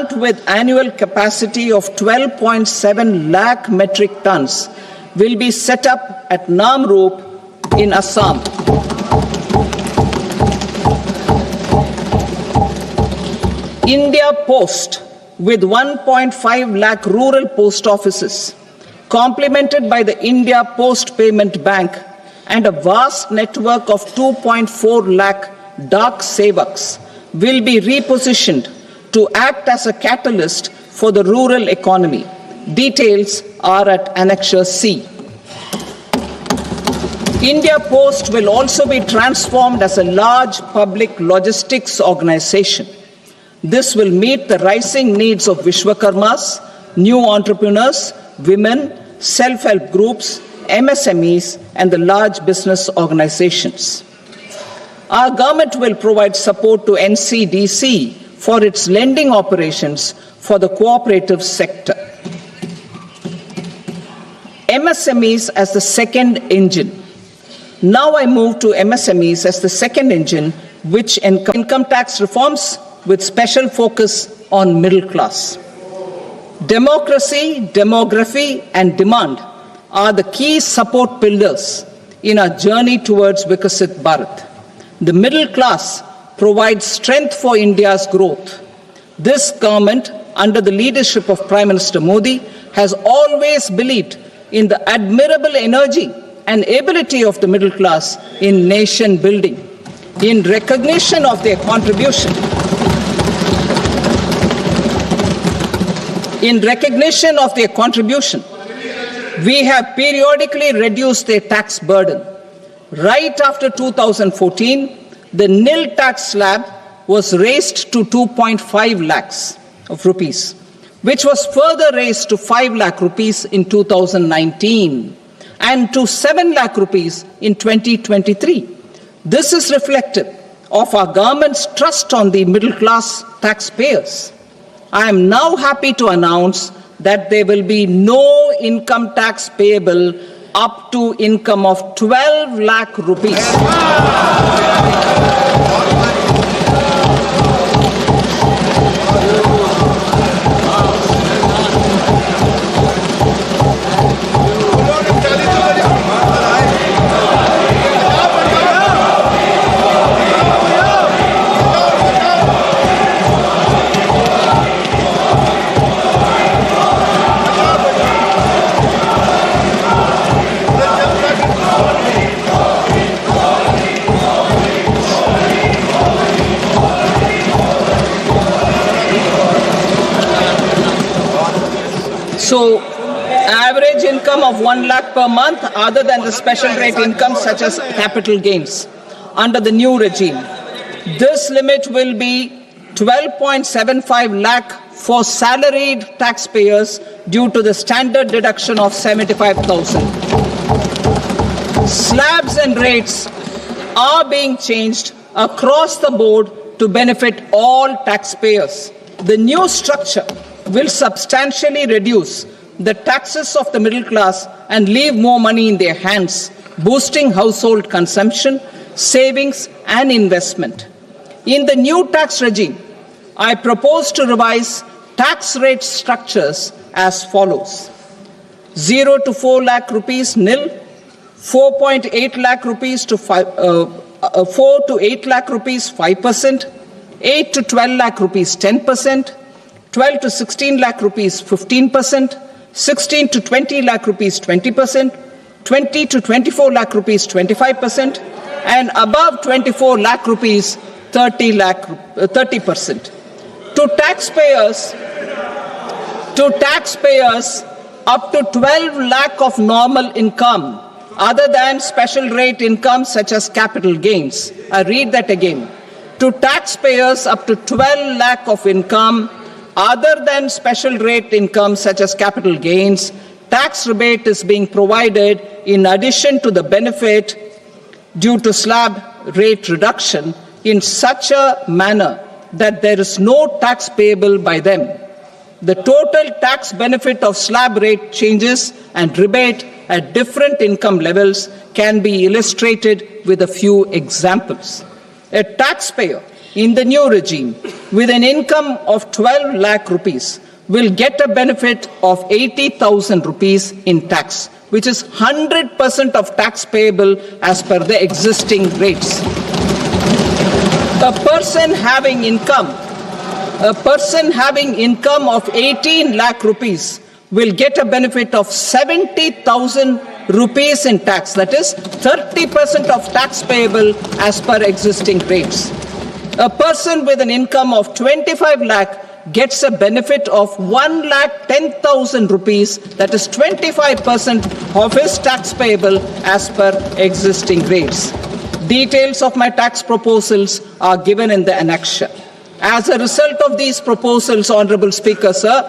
plant with annual capacity of 12.7 lakh metric tons will be set up at Namrup in Assam. India Post, with 1.5 lakh rural post offices, complemented by the India Post Payment Bank and a vast network of 2.4 lakh Dak Sevaks, will be repositioned to act as a catalyst for the rural economy. Details are at Annexure C. India Post will also be transformed as a large public logistics organization. This will meet the rising needs of Vishwakarmas, new entrepreneurs, women, self-help groups, MSMEs, and the large business organizations. Our government will provide support to NCDC for its lending operations for the cooperative sector. MSMEs as the second engine. Now I move to MSMEs as the second engine, which income tax reforms with special focus on middle class. Democracy, demography, and demand are the key support pillars in our journey towards Vikasit Bharat. The middle class provides strength for India's growth. This government, under the leadership of Prime Minister Modi, has always believed in the admirable energy and ability of the middle class in nation building. In recognition of their contribution, we have periodically reduced their tax burden. Right after 2014, the nil tax slab was raised to 2.5 lakhs of rupees, which was further raised to 5 lakh rupees in 2019 and to 7 lakh rupees in 2023. This is reflective of our government's trust on the middle class taxpayers. I am now happy to announce that there will be no income tax payable up to income of 12 lakh rupees. So, average income of 1 lakh per month, other than the special rate income such as capital gains, under the new regime. This limit will be 12.75 lakh for salaried taxpayers due to the standard deduction of 75,000. Slabs and rates are being changed across the board to benefit all taxpayers. The new structure will substantially reduce the taxes of the middle class and leave more money in their hands, boosting household consumption, savings, and investment. In the new tax regime, I propose to revise tax rate structures as follows: 0 to 4 lakh rupees nil, 4.8 lakh rupees to 4 to 8 lakh rupees 5%, 8 to 12 lakh rupees 10%, 12 to 16 lakh rupees 15%, 16 to 20 lakh rupees 20%, 20 to 24 lakh rupees 25%, and above 24 lakh rupees 30%. To taxpayers up to 12 lakh of normal income, other than special rate income such as capital gains. I read that again. To taxpayers up to 12 lakh of income, other than special rate income such as capital gains, tax rebate is being provided in addition to the benefit due to slab rate reduction in such a manner that there is no tax payable by them. The total tax benefit of slab rate changes and rebate at different income levels can be illustrated with a few examples. A taxpayer in the new regime with an income of 12 lakh rupees will get a benefit of 80,000 rupees in tax, which is 100% of tax payable as per the existing rates. A person having income of 18 lakh rupees will get a benefit of 70,000 rupees in tax, that is 30% of tax payable as per existing rates. A person with an income of 25 lakh gets a benefit of 1,10,000 rupees, that is 25% of his tax payable as per existing rates. Details of my tax proposals are given in the annexure. As a result of these proposals, Honorable Speaker, sir,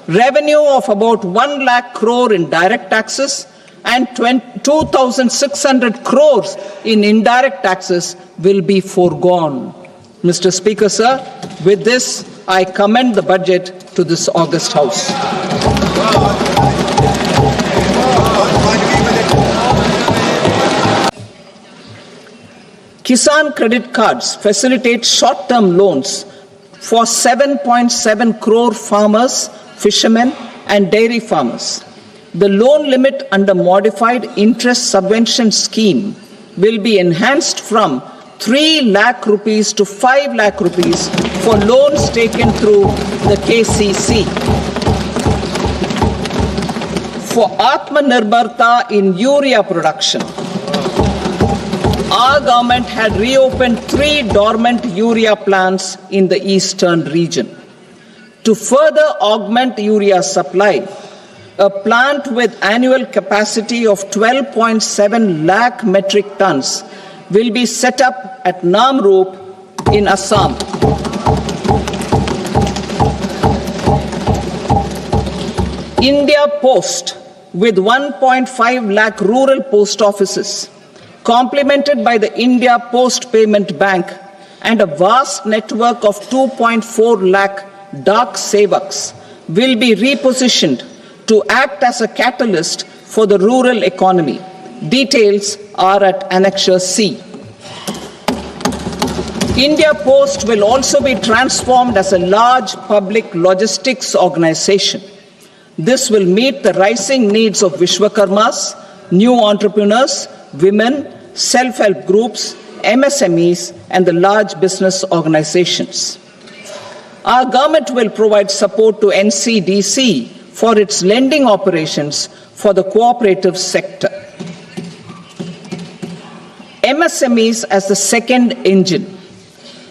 revenue of about 1 lakh crore in direct taxes and 2,600 crores in indirect taxes will be foregone. Mr. Speaker, sir, with this, I commend the budget to this august House. Kisan credit cards facilitate short-term loans for 7.7 crore farmers, fishermen, and dairy farmers. The loan limit under modified interest subvention scheme will be enhanced from 3 lakh rupees to 5 lakh rupees for loans taken through the KCC. For Atmanirbharta in urea production, our government had reopened 3 dormant urea plants in the eastern region. To further augment urea supply, a plant with annual capacity of 12.7 lakh metric tons will be set up at Namrup in Assam. India Post, with 1.5 lakh rural post offices, complemented by the India Post Payment Bank and a vast network of 2.4 lakh Dak Sevaks, will be repositioned to act as a catalyst for the rural economy. Details are at Annexure C. India Post will also be transformed as a large public logistics organization. This will meet the rising needs of Vishwakarmas, new entrepreneurs, women, self-help groups, MSMEs, and the large business organizations. Our government will provide support to NCDC for its lending operations for the cooperative sector. MSMEs as the second engine.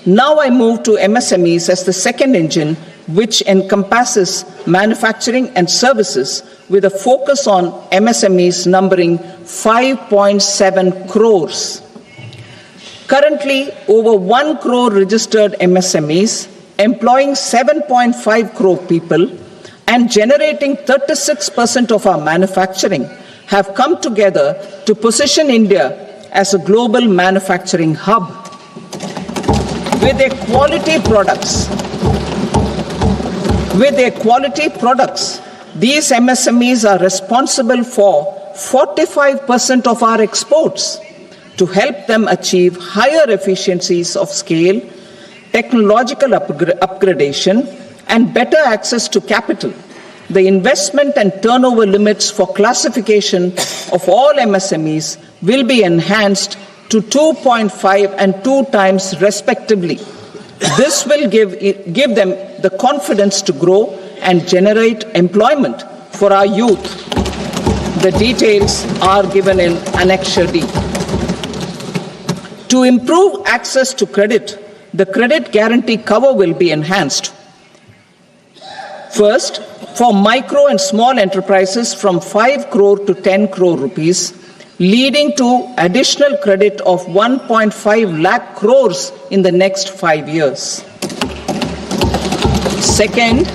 Now I move to MSMEs as the second engine, which encompasses manufacturing and services with a focus on MSMEs numbering 5.7 crores. Currently, over 1 crore registered MSMEs, employing 7.5 crore people and generating 36% of our manufacturing, have come together to position India as a global manufacturing hub. With their quality products, these MSMEs are responsible for 45% of our exports. To help them achieve higher efficiencies of scale, technological upgradation, and better access to capital, the investment and turnover limits for classification of all MSMEs will be enhanced to 2.5 and 2 times respectively. This will give them the confidence to grow and generate employment for our youth. The details are given in Annexure D. To improve access to credit, the credit guarantee cover will be enhanced. First, for micro and small enterprises from 5 crore to 10 crore rupees, leading to additional credit of 1.5 lakh crores in the next 5 years. Second,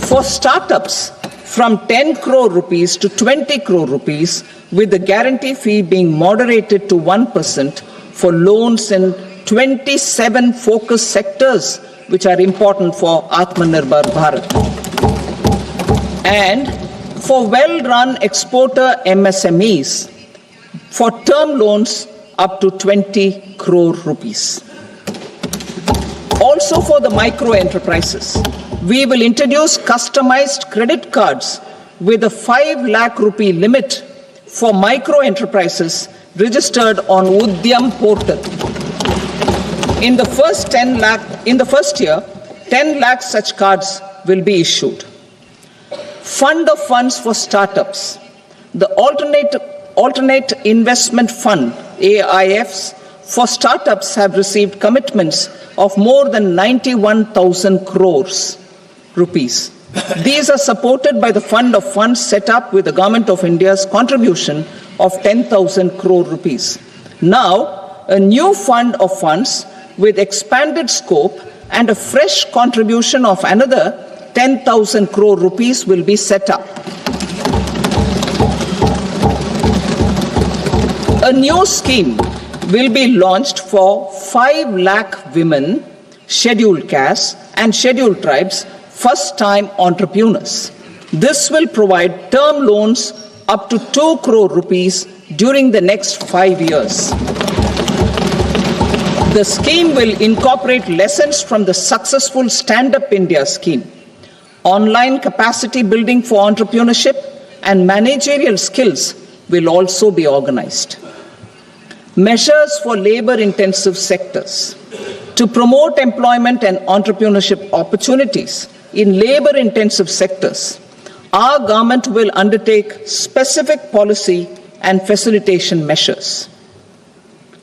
for startups from 10 crore rupees to 20 crore rupees, with the guarantee fee being moderated to 1% for loans in 27 focus sectors which are important for Atmanirbhar Bharat. And for well-run exporter MSMEs, for term loans up to 20 crore rupees. Also for the micro enterprises, we will introduce customized credit cards with a 5 lakh rupee limit for micro enterprises registered on Udyam portal. In the first year, 10 lakh such cards will be issued. Fund of funds for startups. The alternate investment fund, AIFs, for startups have received commitments of more than 91,000 crores rupees. These are supported by the fund of funds set up with the Government of India's contribution of 10,000 crore rupees. Now, a new fund of funds with expanded scope and a fresh contribution of another 10,000 crore rupees will be set up. A new scheme will be launched for 5 lakh women, scheduled castes and scheduled tribes, first-time entrepreneurs. This will provide term loans up to 2 crore rupees during the next 5 years. The scheme will incorporate lessons from the successful Stand Up India scheme. Online capacity building for entrepreneurship and managerial skills will also be organized. Measures for labor-intensive sectors. To promote employment and entrepreneurship opportunities in labor-intensive sectors, our government will undertake specific policy and facilitation measures.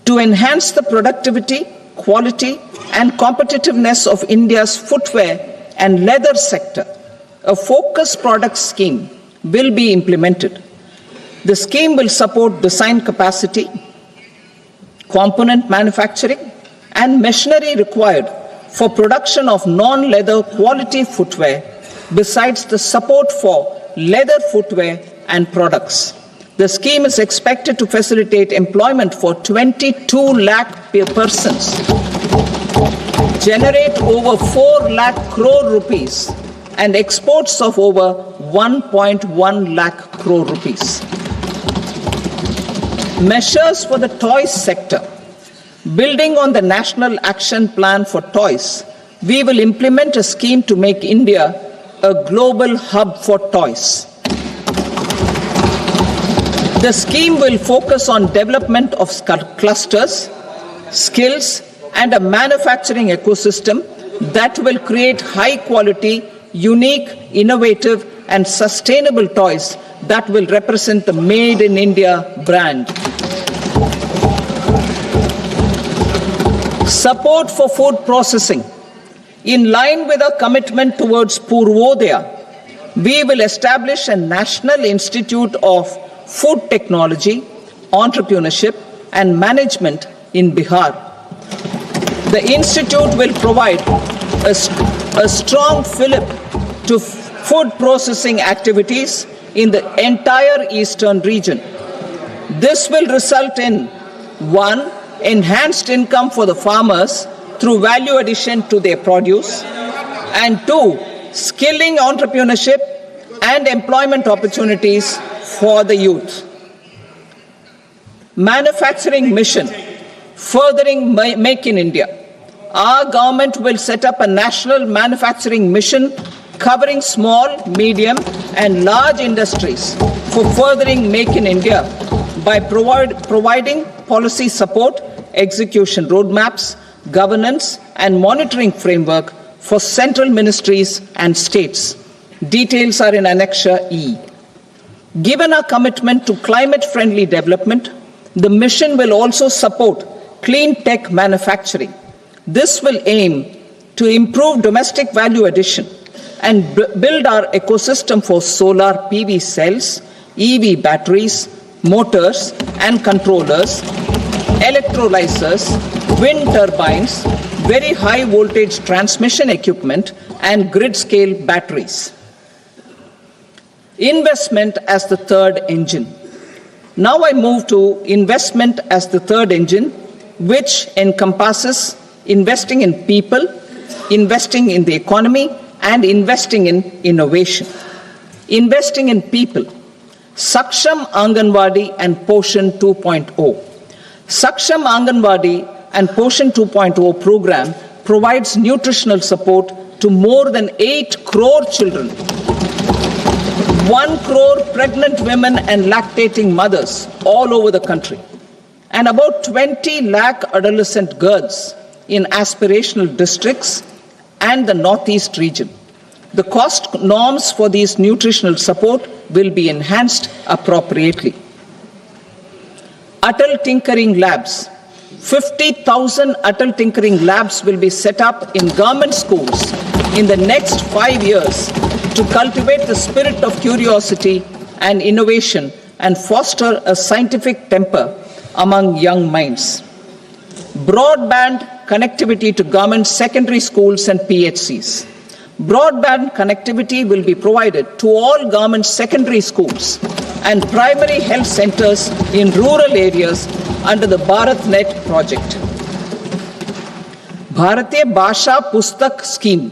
To enhance the productivity, quality, and competitiveness of India's footwear and leather sector, a focused product scheme will be implemented. The scheme will support design capacity, component manufacturing, and machinery required for production of non-leather quality footwear, besides the support for leather footwear and products. The scheme is expected to facilitate employment for 22 lakh persons, generate over 4 lakh crore rupees, and exports of over 1.1 lakh crore rupees. Measures for the toys sector. Building on the National Action Plan for Toys, we will implement a scheme to make India a global hub for toys. The scheme will focus on development of clusters, skills, and a manufacturing ecosystem that will create high-quality, unique, innovative, and sustainable toys that will represent the Made in India brand. Support for food processing. In line with our commitment towards Purvodaya, we will establish a National Institute of Food Technology, Entrepreneurship and Management in Bihar. The institute will provide a strong fillip to food processing activities in the entire eastern region. This will result in 1. Enhanced income for the farmers through value addition to their produce, and 2. Skilling entrepreneurship and employment opportunities for the youth. Manufacturing mission, furthering Make in India. Our government will set up a national manufacturing mission covering small, medium, and large industries for furthering Make in India by providing policy support, execution roadmaps, governance, and monitoring framework for central ministries and states. Details are in Annexure E. Given our commitment to climate-friendly development, the mission will also support clean tech manufacturing. This will aim to improve domestic value addition and build our ecosystem for solar PV cells, EV batteries, motors and controllers, electrolyzers, wind turbines, very high voltage transmission equipment, and grid-scale batteries. Investment as the third engine. Now I move to investment as the third engine, which encompasses investing in people, investing in the economy, and investing in innovation. Investing in people. Saksham Anganwadi and Poshan 2.0. Saksham Anganwadi and Poshan 2.0 program provides nutritional support to more than 8 crore children, 1 crore pregnant women and lactating mothers all over the country, and about 20 lakh adolescent girls in aspirational districts and the Northeast region. The cost norms for these nutritional support will be enhanced appropriately. Atal Tinkering Labs. 50,000 Atal Tinkering Labs will be set up in government schools in the next 5 years to cultivate the spirit of curiosity and innovation and foster a scientific temper among young minds. Broadband connectivity to government secondary schools and PHCs. Broadband connectivity will be provided to all government secondary schools and primary health centers in rural areas under the BharatNet project. Bharatiya Bhasha Pustak Scheme.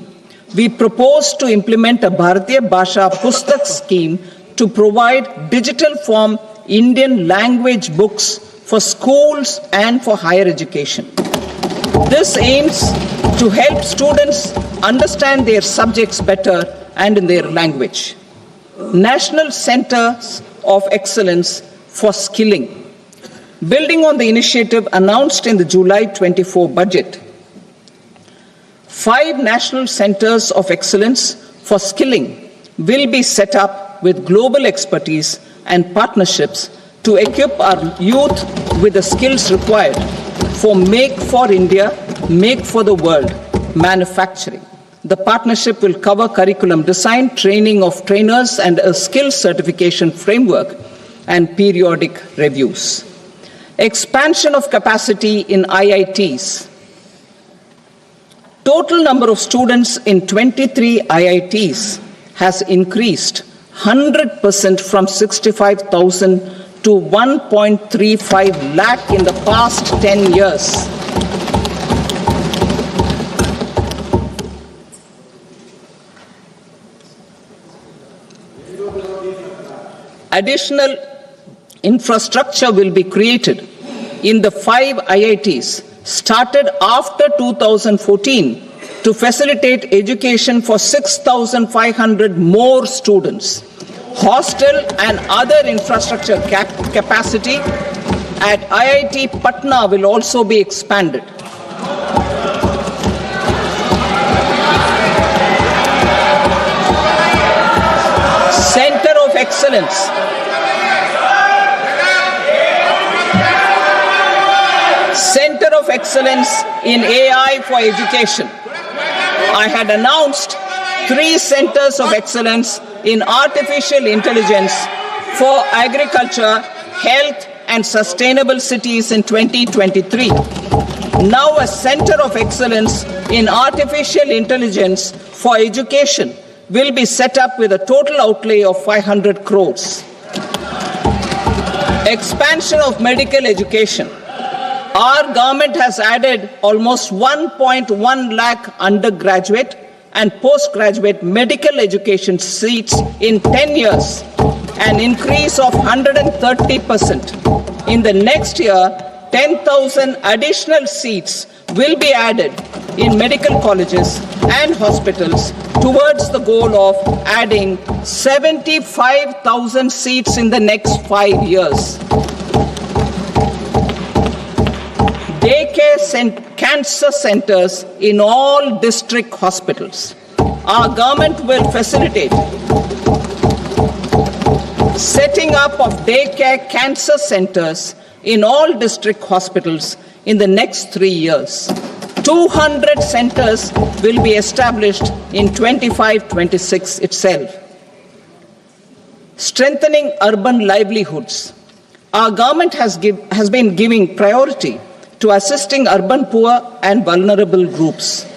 We propose to implement a Bharatiya Bhasha Pustak scheme to provide digital form Indian language books for schools and for higher education. This aims to help students understand their subjects better and in their language. National Centers of Excellence for Skilling. Building on the initiative announced in the July 24 budget, 5 national centers of excellence for skilling will be set up with global expertise and partnerships to equip our youth with the skills required for Make for India, Make for the World manufacturing. The partnership will cover curriculum design, training of trainers, and a skills certification framework and periodic reviews. Expansion of capacity in IITs. Total number of students in 23 IITs has increased 100% from 65,000 to 1.35 lakh in the past 10 years. Additional infrastructure will be created in the 5 IITs started after 2014 to facilitate education for 6,500 more students. Hostel and other infrastructure capacity at IIT Patna will also be expanded. Center of Excellence. Center of Excellence in AI for Education. I had announced 3 centers of excellence in artificial intelligence for agriculture, health, and sustainable cities in 2023. Now a center of excellence in artificial intelligence for education will be set up with a total outlay of 500 crores. Expansion of medical education. Our government has added almost 1.1 lakh undergraduate and postgraduate medical education seats in 10 years, an increase of 130%. In the next year, 10,000 additional seats will be added in medical colleges and hospitals towards the goal of adding 75,000 seats in the next 5 years. Daycare cancer centers in all district hospitals. Our government will facilitate setting up of daycare cancer centers in all district hospitals in the next 3 years. 200 centers will be established in 25-26 itself. Strengthening urban livelihoods. Our government has been giving priority to assisting urban poor and vulnerable groups.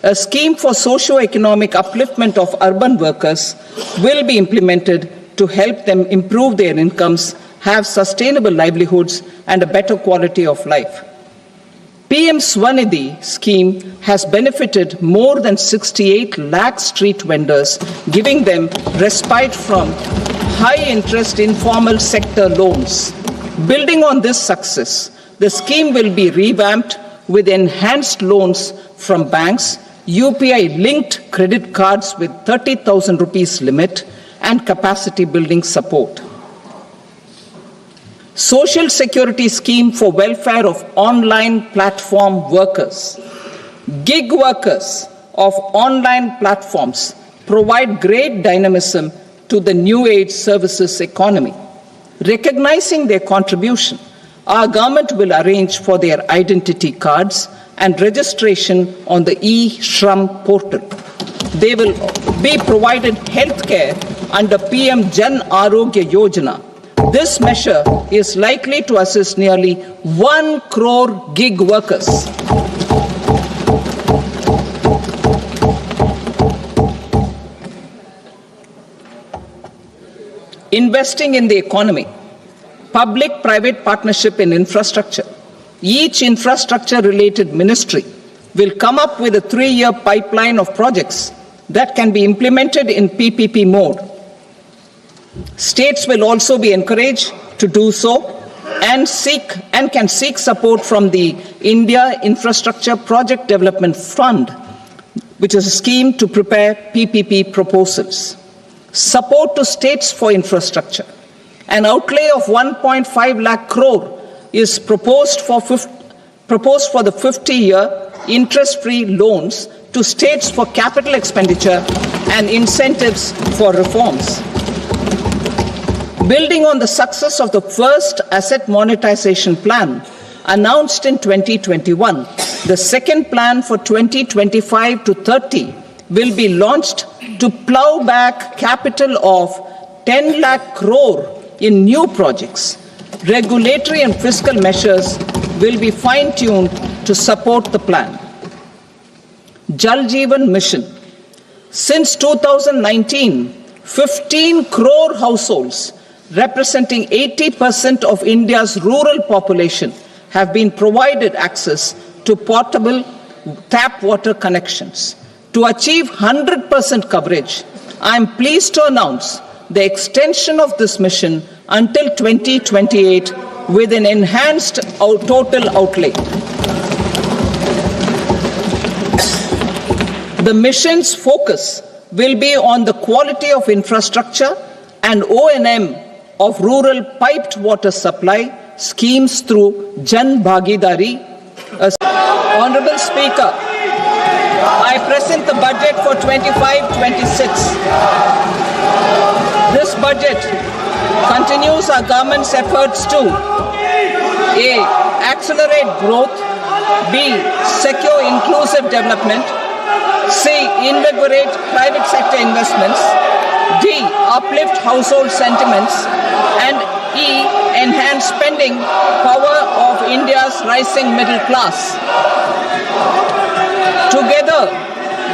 A scheme for socio-economic upliftment of urban workers will be implemented to help them improve their incomes, have sustainable livelihoods, and a better quality of life. PM Swanidhi scheme has benefited more than 68 lakh street vendors, giving them respite from high-interest informal sector loans. Building on this success, the scheme will be revamped with enhanced loans from banks, UPI-linked credit cards with 30,000 rupees limit, and capacity building support. Social Security Scheme for welfare of online platform workers. Gig workers of online platforms provide great dynamism to the new age services economy. Recognizing their contribution, our government will arrange for their identity cards and registration on the e-Shram portal. They will be provided health care under PM Jan Arogya Yojana. This measure is likely to assist nearly 1 crore gig workers. Investing in the economy. Public-private partnership in infrastructure. Each infrastructure-related ministry will come up with a 3-year pipeline of projects that can be implemented in PPP mode. States will also be encouraged to do so and can seek support from the India Infrastructure Project Development Fund, which is a scheme to prepare PPP proposals. Support to states for infrastructure. An outlay of 1.5 lakh crore is proposed for the 50-year interest-free loans to states for capital expenditure and incentives for reforms. Building on the success of the first asset monetization plan announced in 2021, the second plan for 2025 to 30 will be launched to plow back capital of 10 lakh crore in new projects. Regulatory and fiscal measures will be fine-tuned to support the plan. Jal Jeevan Mission. Since 2019, 15 crore households representing 80% of India's rural population have been provided access to portable tap water connections. To achieve 100% coverage, I am pleased to announce the extension of this mission until 2028 with an enhanced total outlay. The mission's focus will be on the quality of infrastructure and O&M of rural piped water supply schemes through Jan Bhagidari. Honorable Speaker, I present the budget for 25-26. This budget continues our government's efforts to A. Accelerate growth, B. Secure inclusive development, C. Invigorate private sector investments, D. Uplift household sentiments, and E. Enhance spending power of India's rising middle class. Together,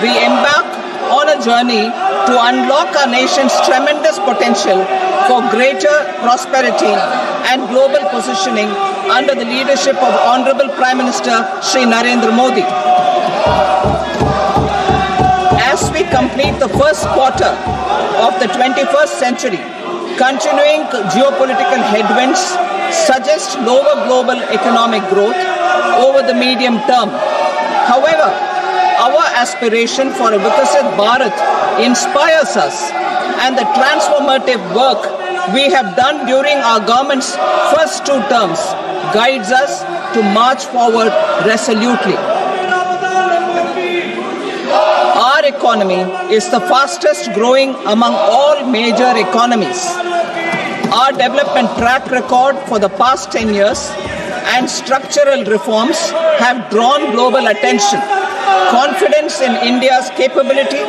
we embark on a journey to unlock our nation's tremendous potential for greater prosperity and global positioning under the leadership of Honorable Prime Minister Shri Narendra Modi. As we complete the first quarter of the 21st century, continuing geopolitical headwinds suggest lower global economic growth over the medium term. However, our aspiration for a Vikasit Bharat inspires us, and the transformative work we have done during our government's first 2 terms guides us to march forward resolutely. Our economy is the fastest growing among all major economies. Our development track record for the past 10 years and structural reforms have drawn global attention. Confidence in India's capability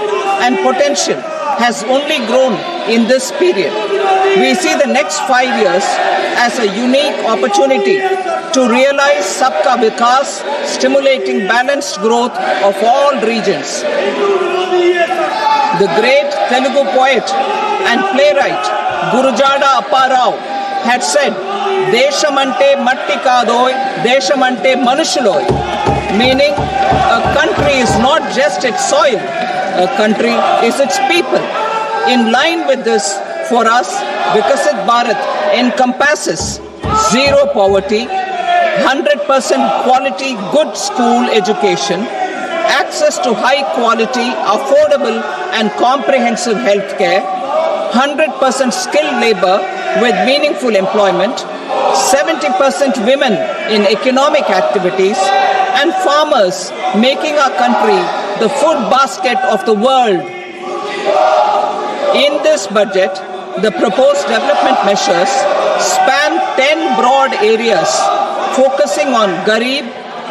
and potential has only grown in this period. We see the next 5 years as a unique opportunity to realize Sabka Vikas, stimulating balanced growth of all regions. The great Telugu poet and playwright Gurujada Apparao had said, "Deshamante matti kadoy, deshamante manushuloy," meaning a country is not just its soil, a country is its people. In line with this, for us, Vikasit Bharat encompasses zero poverty, 100% quality good school education, access to high quality, affordable and comprehensive health care, 100% skilled labor with meaningful employment, 70% women in economic activities, and farmers making our country the food basket of the world. In this budget, the proposed development measures span 10 broad areas focusing on Garib,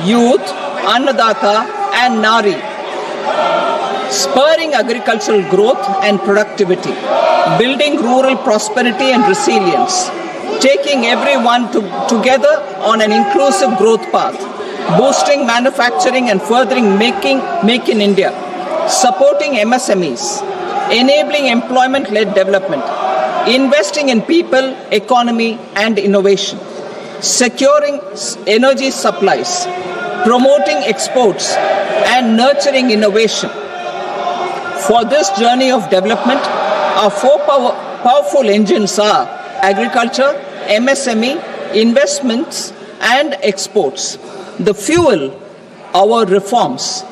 youth, Annadata and Nari, spurring agricultural growth and productivity, building rural prosperity and resilience, taking everyone together on an inclusive growth path, boosting manufacturing and furthering Make in India, supporting MSMEs, enabling employment-led development, investing in people, economy and innovation, securing energy supplies, promoting exports and nurturing innovation. For this journey of development, our four powerful engines are agriculture, MSME, investments and exports. The fuel, our reforms,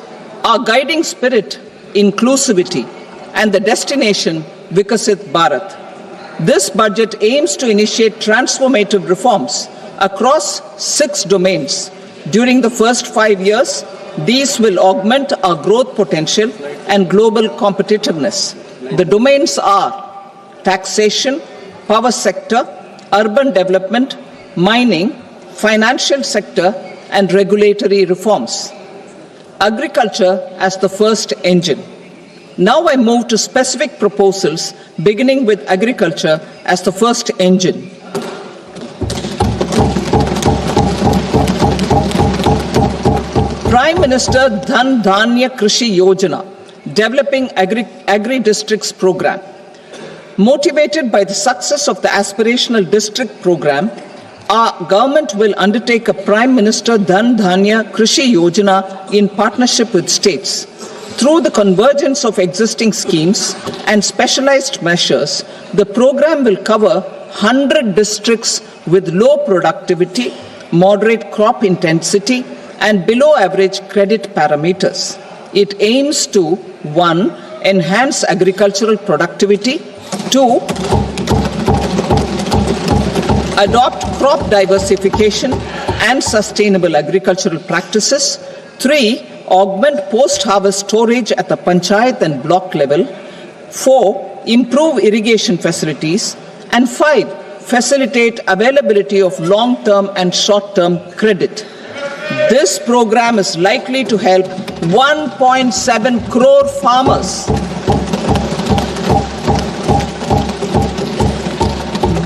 our guiding spirit, inclusivity, and the destination, Vikasit Bharat. This budget aims to initiate transformative reforms across 6 domains. During the first 5 years, these will augment our growth potential and global competitiveness. The domains are taxation, power sector, urban development, mining, financial sector, and regulatory reforms. Agriculture as the first engine. Now I move to specific proposals, beginning with agriculture as the first engine. Prime Minister Dhan Dhanya Krishi Yojana, developing Agri-districts program. Motivated by the success of the aspirational district program, our government will undertake a Prime Minister Dhan Dhanya Krishi Yojana in partnership with states. Through the convergence of existing schemes and specialized measures, the program will cover 100 districts with low productivity, moderate crop intensity, and below average credit parameters. It aims to 1. Enhance agricultural productivity, 2. Adopt crop diversification and sustainable agricultural practices, 3. Augment post-harvest storage at the panchayat and block level, 4. Improve irrigation facilities, and 5. Facilitate availability of long-term and short-term credit. This program is likely to help 1.7 crore farmers.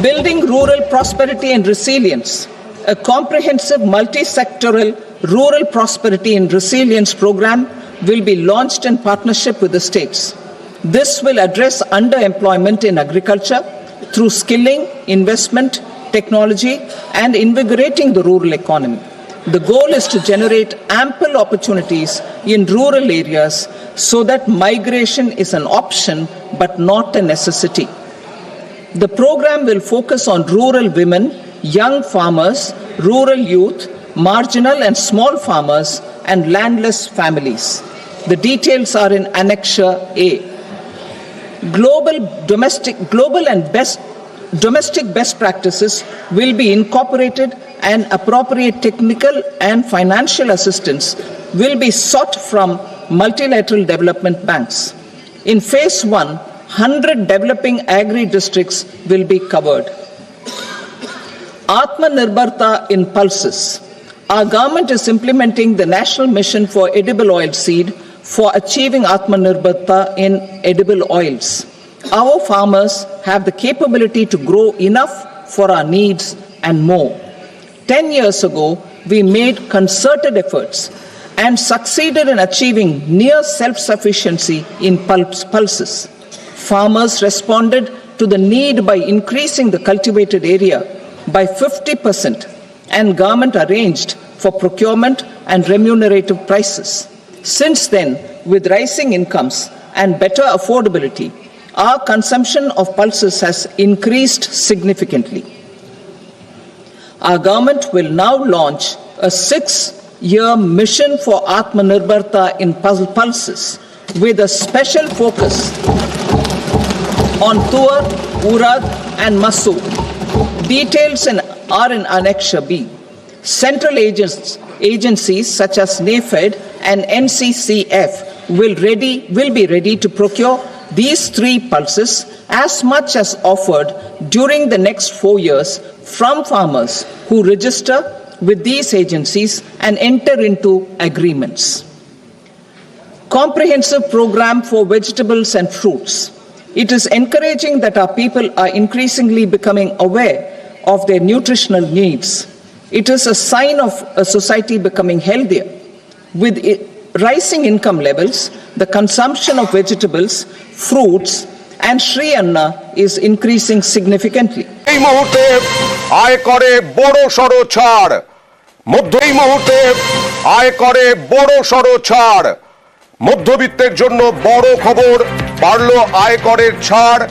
Building rural prosperity and resilience. A comprehensive multi-sectoral rural prosperity and resilience program will be launched in partnership with the states. This will address underemployment in agriculture through skilling, investment, technology, and invigorating the rural economy. The goal is to generate ample opportunities in rural areas so that migration is an option but not a necessity. The program will focus on rural women, young farmers, rural youth, marginal and small farmers, and landless families. The details are in Annexure A. Domestic best practices will be incorporated, and appropriate technical and financial assistance will be sought from multilateral development banks. In Phase 1, 100 developing agri-districts will be covered. Atmanirbharta in pulses. Our government is implementing the National Mission for Edible Oilseed for achieving Atmanirbharta in edible oils. Our farmers have the capability to grow enough for our needs and more. 10 years ago, we made concerted efforts and succeeded in achieving near self-sufficiency in pulses. Farmers responded to the need by increasing the cultivated area by 50%, and government arranged for procurement and remunerative prices. Since then, with rising incomes and better affordability, our consumption of pulses has increased significantly. Our government will now launch a 6-year mission for Atmanirbharta in pulses with a special focus on Tuar, Urad and Masoor. Details are in Annexure B. Central agencies such as NAFED and NCCF will be ready to procure these 3 pulses as much as offered during the next 4 years from farmers who register with these agencies and enter into agreements. Comprehensive program for vegetables and fruits. It is encouraging that our people are increasingly becoming aware of their nutritional needs. It is a sign of a society becoming healthier. With rising income levels, the consumption of vegetables, fruits, and Shri Anna is increasing significantly. এই মুহূর্তে আয় করে বড় সড় ছাড় এই মুহূর্তে আয় করে বড় সড় ছাড় মধ্যবিত্তের জন্য বড় খবর বাড়লো আয়করের ছাড়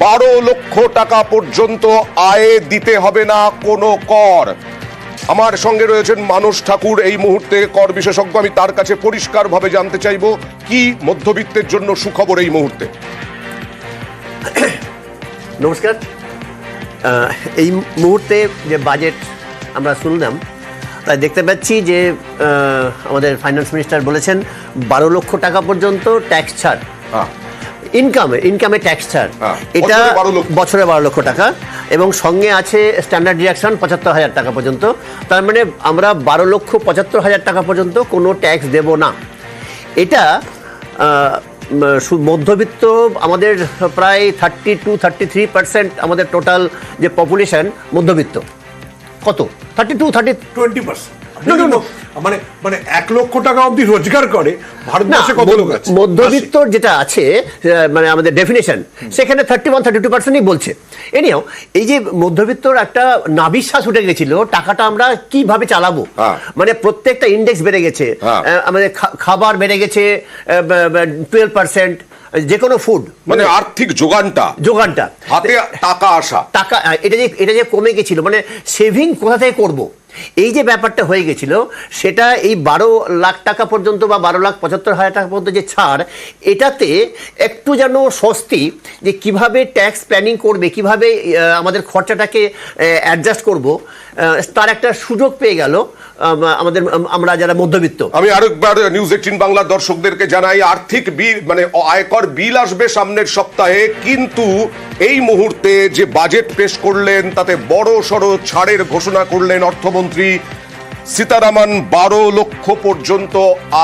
12 লক্ষ টাকা পর্যন্ত আয়ে দিতে হবে না কোনো কর। আমার সঙ্গে রয়েছেন মানস ঠাকুর এই মুহূর্তে কর বিশেষজ্ঞ। আমি তার কাছে পরিষ্কারভাবে জানতে চাইবো কি মধ্যবিত্তের জন্য সুখবর এই মুহূর্তে। নমস্কার। এই মুহূর্তে যে বাজেট আমরা শুনলাম তাই দেখতে পাচ্ছি যে আমাদের ফাইন্যান্স মিনিস্টার বলেছেন 12 লক্ষ টাকা পর্যন্ত ট্যাক্স ছাড়, ইনকামে ট্যাক্স ছাড়, এটা বছরে 12 লক্ষ টাকা এবং সঙ্গে আছে স্ট্যান্ডার্ড ডিডাকশন 75,000 টাকা পর্যন্ত। তার মানে আমরা 12,75,000 টাকা পর্যন্ত কোনো ট্যাক্স দেব না। এটা মধ্যবিত্ত আমাদের প্রায় 32-33% আমাদের টোটাল যে পপুলেশন মধ্যবিত্ত। কত? 20%। মানে 1 লক্ষ টাকা অবধি রোজগার করে ভারতবর্ষে কত লোক আছে? মধ্যবিত্ত যেটা আছে মানে আমাদের ডেফিনেশন সেখানে 31-32%ই বলছে। এনিও এই যে মধ্যবিত্তর একটা নাবিশ্বাস উঠে গেছিল টাকাটা আমরা কিভাবে চালাবো, মানে প্রত্যেকটা ইন্ডেক্স বেড়ে গেছে, আমাদের খাবার বেড়ে গেছে 12%, যে কোনো ফুড মানে আর্থিক যোগানটা হাতে টাকা এটা যে কমে গেছিল, মানে সেভিং কোথা থেকে করব, এই যে ব্যাপারটা হয়ে গেছিল সেটা এই 12 লাখ টাকা পর্যন্ত বা 12,75,000 টাকা পর্যন্ত যে ছাড়, এটাতে একটু যেন স্বস্তি যে কিভাবে ট্যাক্স প্ল্যানিং করবে, কিভাবে আমাদের খরচাটাকে অ্যাডজাস্ট করব, তার একটা সুযোগ পেয়ে গেল আমরা যারা মধ্যবিত্ত। আমি আরেকবার নিউজ 18 বাংলার দর্শকদেরকে জানাই আর্থিক বিল মানে আয়কর বিল আসবে সামনের সপ্তাহে, কিন্তু এই মুহূর্তে যে বাজেট পেশ করলেন তাতে বড় সড় ছাড়ের ঘোষণা করলেন অর্থমন্ত্রী সীতারামন। 12 লক্ষ পর্যন্ত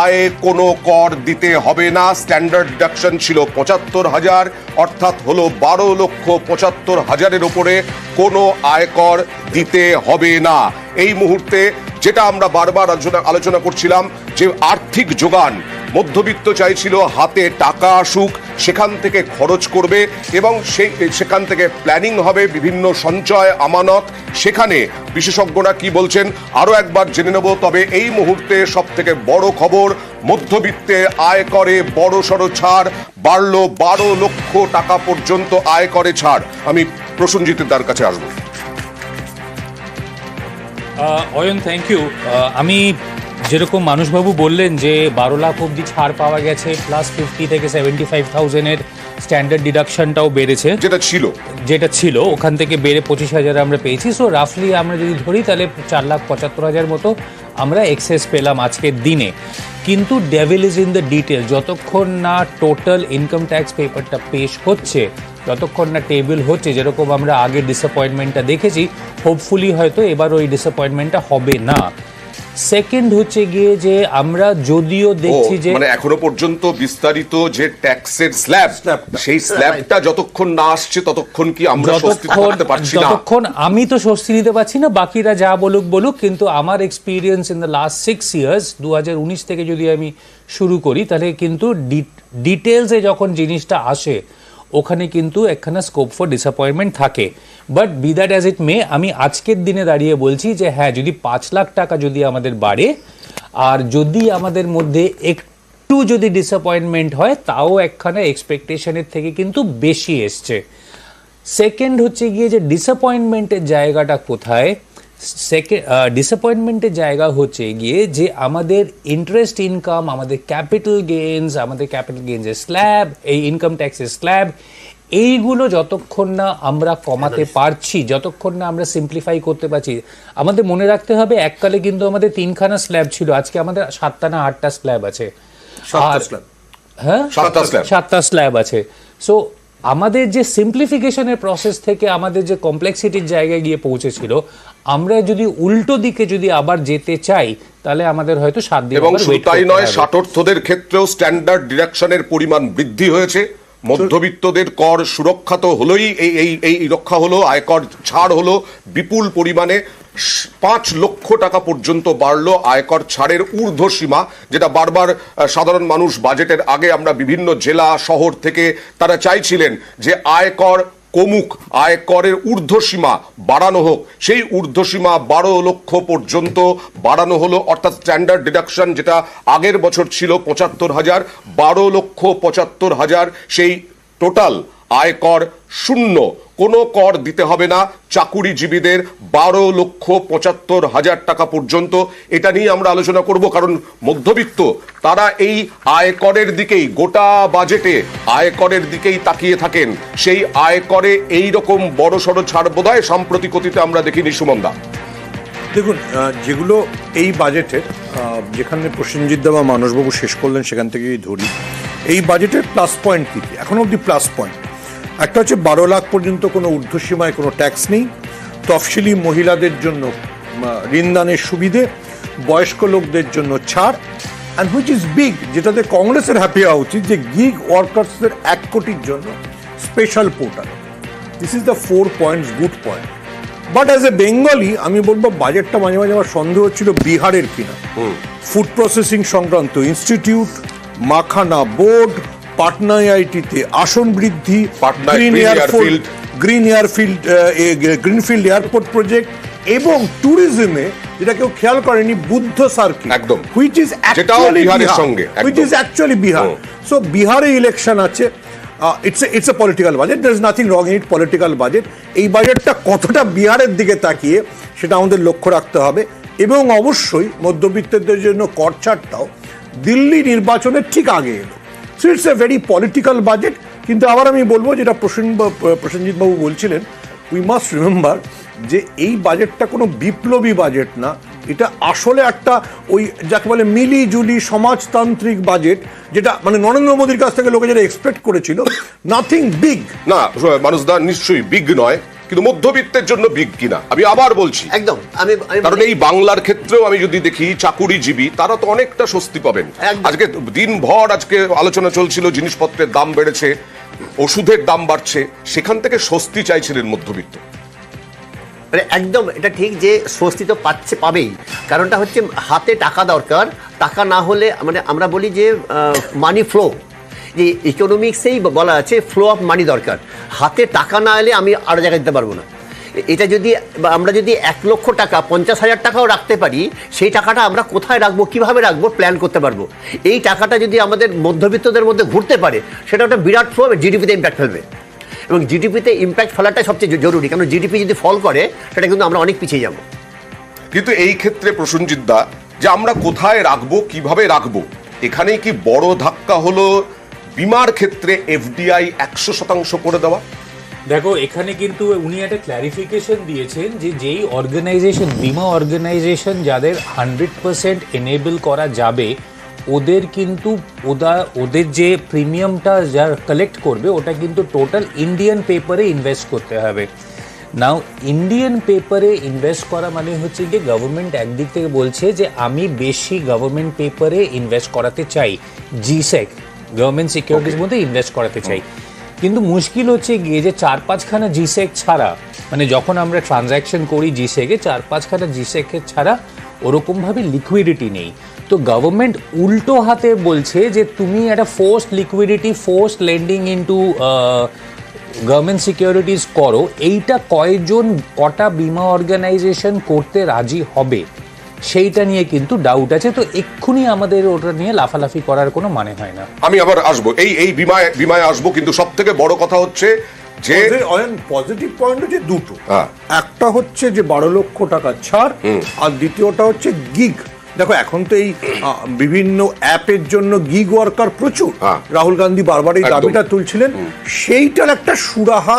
আয়ে কোনো কর দিতে হবে না। স্ট্যান্ডার্ড ডিডাকশন ছিল 75,000, অর্থাৎ হলো 12,75,000-এর উপরে কোনো আয়কর দিতে হবে না। এই মুহূর্তে যেটা আমরা বারবার আলোচনা করছিলাম যে আর্থিক যোগান, মধ্যবিত্ত চাইছিল হাতে টাকা আসুক, সেখান থেকে খরচ করবে এবং সেখান থেকে প্ল্যানিং হবে, বিভিন্ন সঞ্চয় আমানত। সেখানে বিশেষজ্ঞরা কি বলছেন আরো একবার জেনে নেব। তবে এই মুহূর্তে সব থেকে বড় খবর, মধ্যবিত্তে আয়করে বড় সড় ছাড় বাড়লো, 12 লক্ষ টাকা পর্যন্ত আয়করে ছাড়। আমি প্রসেনজিতের তার কাছে আসবো। Ayan, thank you. আমি যেরকম মানুষবাবু বললেন যে 12 লাখ অবধি ছাড় পাওয়া গেছে, প্লাস 50 থেকে 75,000-এর স্ট্যান্ডার্ড ডিডাকশনটাও বেড়েছে, যেটা ছিল ওখান থেকে বেড়ে 25,000 আমরা পেয়েছি। সো রাফলি আমরা যদি ধরি তাহলে 4,75,000 মতো আমরা এক্সেস পেলাম আজকের দিনে। কিন্তু devil is in the detail. যতক্ষণ না টোটাল ইনকাম ট্যাক্স পেপারটা পেশ হচ্ছে, যতক্ষণ না টেবিল হচ্ছে, যেরকম আমরা আগে ডিসঅ্যাপয়েন্টমেন্টটা দেখেছি, হোপফুলি হয়তো এবার ওই ডিসঅ্যাপয়েন্টমেন্টটা হবে না। সেকেন্ড হচ্ছে গিয়ে যে আমরা যদিও দেখছি যে মানে এখনো পর্যন্ত বিস্তারিত যে ট্যাক্সের স্ল্যাব, সেই স্ল্যাবটা যতক্ষণ না আসছে ততক্ষণ কি আমরা স্বস্তি নিতে পারছি না? ততক্ষণ আমি তো স্বস্তি নিতে পারছি না, বাকিরা যা বলুক। কিন্তু আমার experience in the last 6 years, 2019 থেকে যদি আমি শুরু করি, তাহলে কিন্তু ডিটেলসে যখন জিনিসটা আসে ওখানে কিন্তু একখানা স্কোপ ফর ডিসঅ্যাপয়েন্টমেন্ট থাকে। But be that as it may, আমি আজকের দিনে দাঁড়িয়ে বলছি যে হ্যাঁ, যদি 5 লাখ টাকা যদি আমাদের বাড়ে আর যদি আমাদের মধ্যে একটু যদি ডিসঅ্যাপয়েন্টমেন্ট হয়, তাও একখানা এক্সপেকটেশনের থেকে কিন্তু বেশি এসছে। সেকেন্ড হচ্ছে গিয়ে যে ডিসঅ্যাপয়েন্টমেন্টের জায়গাটা কোথায়, সেকেন্ড ডিসঅ্যাপয়েন্টমেন্টের জায়গা হচ্ছে গিয়ে যে আমাদের ইন্টারেস্ট ইনকাম, আমাদের ক্যাপিটাল গেইনসের স্ল্যাব, এই ইনকাম ট্যাক্সের স্ল্যাব, এইগুলো যতক্ষণ না আমরা কমাতে পারছি, যতক্ষণ না আমরা সিম্পলিফাই করতে পারছি। আমাদের মনে রাখতে হবে এককালে কিন্তু আমাদের 3খানা স্ল্যাব ছিল, আজকে আমাদের 7টা না 8টা স্ল্যাব আছে। হ্যাঁ, 7টা স্ল্যাব আছে। সো আমাদের যে সিম্পলিফিকেশনের প্রসেস থেকে আমাদের যে কমপ্লেক্সিটির জায়গায় গিয়ে পৌঁছেছিল, আমরা যদি উল্টো দিকে যদি আবার যেতে চাই তাহলে আমাদের হয়তো 7 দিন। এবং শুধু তাই নয়, ষাটোর্ধ্বদের ক্ষেত্রেও স্ট্যান্ডার্ড ডিডাকশনের পরিমাণ বৃদ্ধি হয়েছে। মধ্যবিত্তদের কর সুরক্ষা তো হলোই, এই রক্ষা হলো, আয়কর ছাড় হলো বিপুল পরিমাণে। 5 লক্ষ টাকা পর্যন্ত বাড়লো আয়কর ছাড়ের ঊর্ধ্বসীমা, যেটা বারবার সাধারণ মানুষ বাজেটের আগে আমরা বিভিন্ন জেলা শহর থেকে তারা চাইছিলেন যে আয়কর কমুক, আয়করের ঊর্ধ্বসীমা বাড়ানো হোক। সেই ঊর্ধ্বসীমা 12 লক্ষ পর্যন্ত বাড়ানো হলো, অর্থাৎ স্ট্যান্ডার্ড ডিডাকশন যেটা আগের বছর ছিল 75,000, 12,75,000, সেই টোটাল আয়কর শূন্য, কোনো কর দিতে হবে না চাকুরিজীবীদের 12,75,000 টাকা পর্যন্ত। এটা নিয়ে আমরা আলোচনা করব, কারণ মধ্যবিত্ত তারা এই আয়করের দিকেই, গোটা বাজেটে আয়করের দিকেই তাকিয়ে থাকেন। সেই আয়করে এই রকম বড় সড়ো ছাড় বোধহয় সাম্প্রতিক অতীতে আমরা দেখিনি। সুমনদা, দেখুন, যেগুলো এই বাজেটের, যেখানে প্রসেনজিৎ দা বা মানসবাবু শেষ করলেন সেখান থেকেই ধরি। এই বাজেটের প্লাস পয়েন্ট কী কী? এখন অবধি প্লাস পয়েন্ট একটা হচ্ছে 12 লাখ পর্যন্ত কোনো ঊর্ধ্বসীমায় কোনো ট্যাক্স নেই, তফসিলি মহিলাদের জন্য ঋণদানের সুবিধে, বয়স্ক লোকদের জন্য ছাড়, অ্যান্ড হুইচ ইজ বিগ, যেটাতে কংগ্রেসের হ্যাপি হওয়া উচিত, যে গিগ ওয়ার্কার্সদের 1 কোটির জন্য special portal. This is the 4 points, good point. But as a Bengali আমি বলবো বাজেটটা মাঝে মাঝে আমার সন্দেহ হচ্ছিল বিহারের কিনা। ফুড প্রসেসিং সংক্রান্ত ইনস্টিটিউট, মাখানা বোর্ড, পাটনা আইআইটিতে আসন বৃদ্ধি, গ্রিনফিল্ড এয়ারপোর্ট প্রজেক্ট, এবং ট্যুরিজমে যেটা কেউ খেয়াল করেনি বুদ্ধ সার্কিট, একদম, which is actually Bihar. So বিহারে ইলেকশন আছে। It's a political budget. There is nothing wrong in it, political budget. এই বাজেটটা কতটা বিহারের দিকে তাকিয়ে সেটা আমাদের লক্ষ্য রাখতে হবে। এবং অবশ্যই মধ্যবিত্তদের জন্য কর ছাড়টাও দিল্লি নির্বাচনের ঠিক আগে এলো। So it's a very political budget. কিন্তু আবার আমি বলবো, যেটা প্রসেনজিৎ বাবু বলছিলেন, উই মাস্ট রিমেম্বার যে এই বাজেটটা কোনো বিপ্লবী বাজেট না, এটা আসলে একটা ওই যাকে বলে মিলিজুলি সমাজতান্ত্রিক বাজেট, যেটা মানে নরেন্দ্র মোদীর কাছ থেকে লোকে যেটা এক্সপেক্ট করেছিল। নাথিং বিগ না মানুষদা, নিশ্চয়ই বিগ নয়, কিন্তু মধ্যবিত্তের জন্য বিগ কিনা আমি আবার বলছি একদম। কারণ এই বাংলার ক্ষেত্রেও আমি যদি দেখি চাকুরিজীবী তারা তো অনেকটা স্বস্তি পাবেন। আজকে দিনভর আজকে আলোচনা চলছিল জিনিসপত্রের দাম বেড়েছে, ওষুধের দাম বাড়ছে, সেখান থেকে স্বস্তি চাইছিলেন মধ্যবিত্ত। একদম এটা ঠিক যে স্বস্তি তো পাবেই, কারণটা হচ্ছে হাতে টাকা দরকার। টাকা না হলে মানে আমরা বলি যে মানি ফ্লো, যে ইকোনমিক্সেই বলা আছে ফ্লো অফ মানি দরকার। হাতে টাকা না এলে আমি আরও জায়গায় দিতে পারবো না। এটা যদি আমরা যদি 1 লক্ষ টাকা 50,000 টাকাও রাখতে পারি, সেই টাকাটা আমরা কোথায় রাখবো, কিভাবে রাখবো প্ল্যান করতে পারবো। এই টাকাটা যদি আমাদের মধ্যবিত্তদের মধ্যে ঘুরতে পারে, সেটা একটা বিরাট ফ্লো জিডিপিতে ইম্প্যাক্ট ফেলবে। এবং জিডিপিতে ইম্প্যাক্ট ফেলাটাই সবচেয়ে জরুরি, কারণ জিডিপি যদি ফল করে সেটা কিন্তু আমরা অনেক পিছিয়ে যাব। কিন্তু এই ক্ষেত্রে প্রসেনজিৎ দা, যে আমরা কোথায় রাখবো, কিভাবে রাখবো, এখানেই কি বড় ধাক্কা হলো বিমার ক্ষেত্রে এফডিআই 100% করে দেওয়া? দেখো, এখানে কিন্তু উনি একটা ক্ল্যারিফিকেশন দিয়েছেন যে যেই অর্গানাইজেশন, বিমা অর্গানাইজেশন যাদের 100% এনেবল করা যাবে, ওদের কিন্তু ওদের যে প্রিমিয়ামটা যা কালেক্ট করবে ওটা কিন্তু টোটাল ইন্ডিয়ান পেপারে ইনভেস্ট করতে হবে। নাও ইন্ডিয়ান পেপারে ইনভেস্ট করা মানে হচ্ছে যে গভর্নমেন্ট একদিক থেকে বলছে যে আমি বেশি গভর্নমেন্ট পেপারে ইনভেস্ট করাতে চাই, জিসেক গভর্নমেন্ট সিকিউরিটির মধ্যে ইনভেস্ট করাতে চাই। কিন্তু মুশকিল হচ্ছে গিয়ে যে 4-5খানা জিসেক ছাড়া, মানে যখন আমরা ট্রানজ্যাকশন করি জিসেকে, 4-5খানা জিসেকের ছাড়া ওরকমভাবে লিকুইডিটি নেই। তো গভর্নমেন্ট উল্টো হাতে বলছে যে তুমি একটা forced liquidity, forced lending into government securities করো। এইটা কটা বিমা অর্গানাইজেশন করতে রাজি হবে সেইটা নিয়ে কিন্তু ডাউট আছে। তো এক্ষুনি আমাদের ওটা নিয়ে লাফালাফি করার কোনো মানে হয় না। আমি আবার আসবো এই বিমায় আসবো, কিন্তু সব থেকে বড় কথা হচ্ছে যে পজিটিভ পয়েন্ট হচ্ছে দুটো, হ্যাঁ। একটা হচ্ছে যে 12 লক্ষ টাকা ছাড়, আর দ্বিতীয়টা হচ্ছে গিগ। দেখো এখন তো এই বিভিন্ন অ্যাপের জন্য গিগ ওয়ার্কার প্রচুর, হ্যাঁ। রাহুল গান্ধী বারবার এই একদম। দাবিটা তুলছিলেন, সেইটার একটা সুরাহা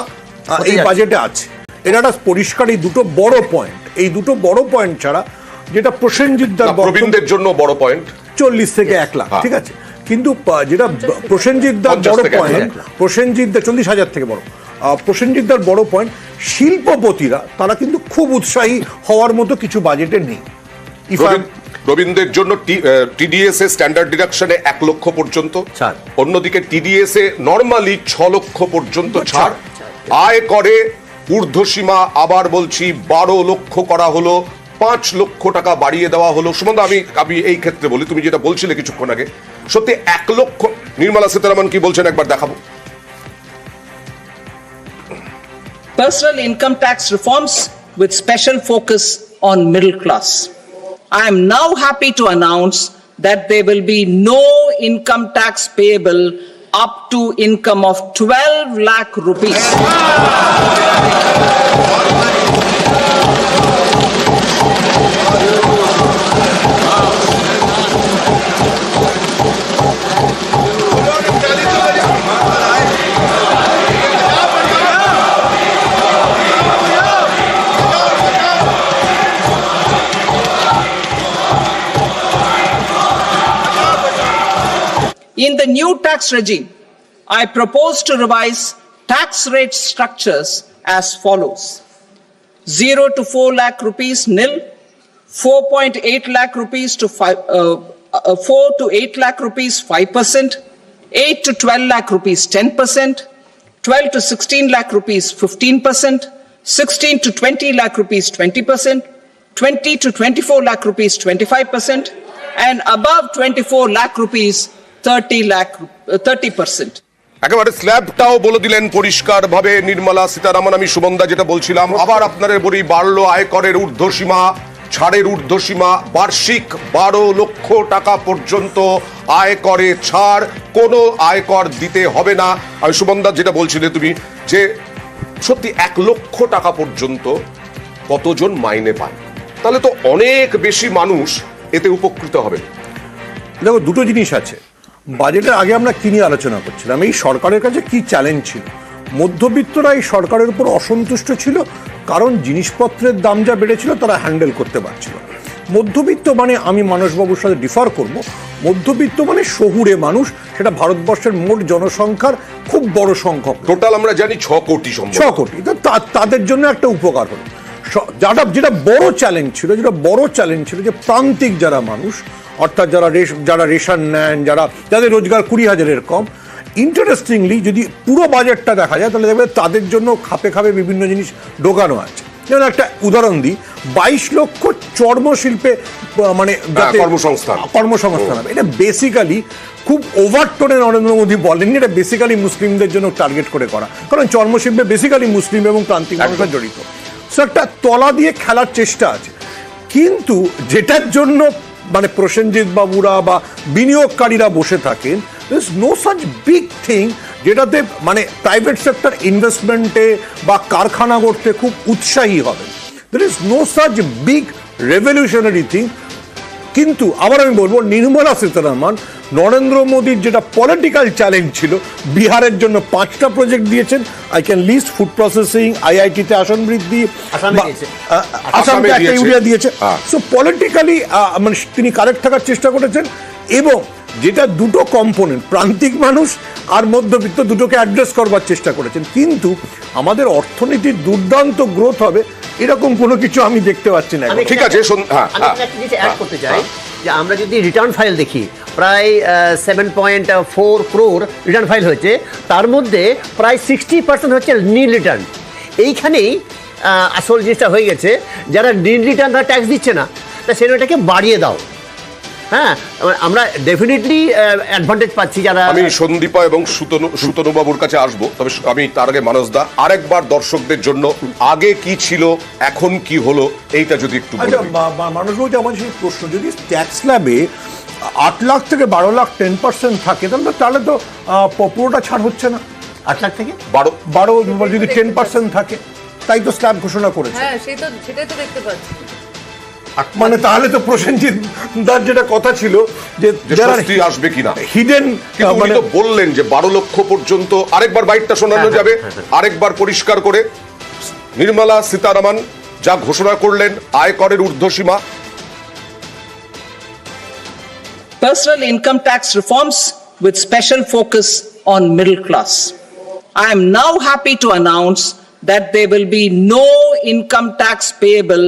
এই বাজেটে আছে। এটা একটা পরিষ্কার এই দুটো বড় পয়েন্ট, এই দুটো বড় পয়েন্ট ছাড়া যেটা প্রসেনজিৎদার প্রবীণদের জন্য বড় পয়েন্ট 40 থেকে 1 লাখ, ঠিক আছে, কিন্তু যেটা প্রসেনজিৎদার 50 বড় থেকে 1 পয়েন্ট, লাখ। প্রসেনজিৎদার 40,000 থেকে বড়, প্রসেনজিৎদার বড় পয়েন্ট, শিল্পপতিরা তারা কিন্তু খুব উৎসাহী হওয়ার মতো কিছু বাজেটে নেই। প্রবীণদের জন্য টিডিএস এ স্ট্যান্ডার্ড ডিডাকশনে 1 লক্ষ পর্যন্ত ছাড়, অন্যদিকে টিডিএস এ নরমালি 6 লক্ষ পর্যন্ত ছাড়, আয় করে ঊর্ধ্বসীমা আবার বলছি 12 লক্ষ করা হলো, 5 লক্ষ টাকা বাড়িয়ে দেওয়া হলো। সুমন, আমি এই ক্ষেত্রে বলি, তুমি যেটা বলছিলে কিছুক্ষণ আগে, সত্যি 1 লক্ষ। নির্মলা সীতারামন কি বলছেন একবার দেখাবো। Personal income tax reforms with special focus on middle class. I am now happy to announce that there will be no income tax payable up to income of 12 lakh rupees. In the new tax regime, I propose to revise tax rate structures as follows: 0 to 4 lakh rupees nil, 4.8 lakh rupees to 4 to 8 lakh rupees 5%, 8 to 12 lakh rupees 10%, 12 to 16 lakh rupees 15%, 16 to 20 lakh rupees 20%, 20 to 24 lakh rupees 25%, and above 24 lakh rupees 30%. একেবারে স্ল্যাবটাও বলে দিলেন পরিষ্কার ভাবে নির্মলা সীতারামন। আমি সুমনদা যেটা বলছিলাম, আবার আপনাদের বলি, বাড়লো আয়করের ঊর্ধ্বসীমা, ছাড়ের ঊর্ধ্বসীমা বার্ষিক 12 লক্ষ টাকা পর্যন্ত আয়করে ছাড়, কোনো আয়কর দিতে হবে না। আমি সুমনদা যেটা বলছিলে তুমি, যে সত্যি 1 লক্ষ টাকা পর্যন্ত কতজন মাইনে পায়, তাহলে তো অনেক বেশি মানুষ এতে উপকৃত হবে। দেখো দুটো জিনিস আছে, বাজেটের আগে আমরা কি নিয়ে আলোচনা করছিলাম, এই সরকারের কাছে কি চ্যালেঞ্জ ছিল। মধ্যবিত্তরা এই সরকারের উপর অসন্তুষ্ট ছিল, কারণ জিনিসপত্রের দাম যা বেড়েছিল তারা হ্যান্ডেল করতে পারছিল। মধ্যবিত্ত মানে, আমি মানসবাবুর সাথে ডিফার করব, মধ্যবিত্ত মানে শহুরে মানুষ, সেটা ভারতবর্ষের মোট জনসংখ্যার খুব বড় সংখ্যক, টোটাল আমরা জানি 6 কোটি, 6 কোটি। তো তাদের জন্য একটা উপকার হলো। যেটা বড় চ্যালেঞ্জ ছিল যে প্রান্তিক যারা মানুষ, অর্থাৎ যারা রেশন নেন, যাদের রোজগার 20,000-এর কম, ইন্টারেস্টিংলি যদি পুরো বাজেটটা দেখা যায় তাহলে দেখবে তাদের জন্য খাপে খাপে বিভিন্ন জিনিস ঢোকানো আছে। যেমন একটা উদাহরণ দিই, 22 লক্ষ চর্মশিল্পে মানে কর্মসংস্থান হবে। এটা বেসিক্যালি খুব ওভারটোনে নরেন্দ্র মোদী বলেননি, এটা বেসিক্যালি মুসলিমদের জন্য টার্গেট করে করা, কারণ চর্মশিল্পে বেসিক্যালি মুসলিম এবং প্রান্তিক মানুষরা জড়িত। সো একটা তলা দিয়ে খেলার চেষ্টা আছে, কিন্তু যেটার জন্য মানে প্রসেনজিৎ বাবুরা বা বিনিয়োগকারীরা বসে থাকেন, there is no such big thing যেটাতে মানে প্রাইভেট সেক্টর ইনভেস্টমেন্টে বা কারখানা করতে খুব উৎসাহী হবে। there is no such big revolutionary thing। কিন্তু আবার আমি বলবো, নির্মলা সীতারামন নরেন্দ্র মোদীর যেটা পলিটিক্যাল চ্যালেঞ্জ ছিল, বিহারের জন্য 5টা প্রজেক্ট দিয়েছেন। I can list food processing, আইআইটিতে আসন বৃদ্ধি, আসামে একটা ইউরিয়া দিয়েছে। সো পলিটিক্যালি মানে তিনি কারেক্ট থাকার চেষ্টা করেছেন, এবং যেটা দুটো কম্পোনেন্ট, প্রান্তিক মানুষ আর মধ্যবিত্ত, দুটোকে অ্যাড্রেস করবার চেষ্টা করেছেন। কিন্তু আমাদের অর্থনীতির দুর্দান্ত গ্রোথ হবে এরকম কোনো কিছু আমি দেখতে পাচ্ছি না। ঠিক আছে, অ্যাড করতে চাই যে আমরা যদি রিটার্ন ফাইল দেখি, প্রায় 7.4 crore রিটার্ন ফাইল হয়েছে, তার মধ্যে প্রায় 60% হচ্ছে নীল রিটার্ন। এইখানেই আসল জিনিসটা হয়ে গেছে, যারা নীল রিটার্ন তারা ট্যাক্স দিচ্ছে না, তা সেটাকে বাড়িয়ে দাও। হ্যাঁ, আমরা ডেফিনেটলি অ্যাডভান্টেজ পাচ্ছি যারা। আমি সন্দীপা এবং সুতনু বাবুর কাছে আসবো, তবে আমি তার আগে মানসদা আরেকবার দর্শকদের জন্য আগে কি ছিল এখন কি হলো এইটা যদি একটু বলেন। মানসবাবু, আমার সেই প্রশ্ন, যদি ট্যাক্স স্ল্যাবে 8 লাখ থেকে 12 লাখ 10% থাকে, তাহলে তো পুরোটা ছাড় হচ্ছে না। 8 লাখ থেকে 12 যদি 10% থাকে, তাই তো স্ল্যাব ঘোষণা করেছে। হ্যাঁ সেটাই তো দেখতে পাচ্ছি। মানে তাহলে তো প্রসেনজিৎ দার যেটা কথা ছিল যে স্বস্তি আসবে কিনা হিডেন, কিন্তু উনি তো বললেন যে 12 লক্ষ পর্যন্ত। আরেকবার বাইটটা শোনানো যাবে, আরেকবার পরিষ্কার করে নির্মলা সীতারামন যা ঘোষণা করলেন আয়করের ঊর্ধ্বসীমা। Personal income tax reforms with special focus on middle class. I am now happy to announce that there will be no income tax payable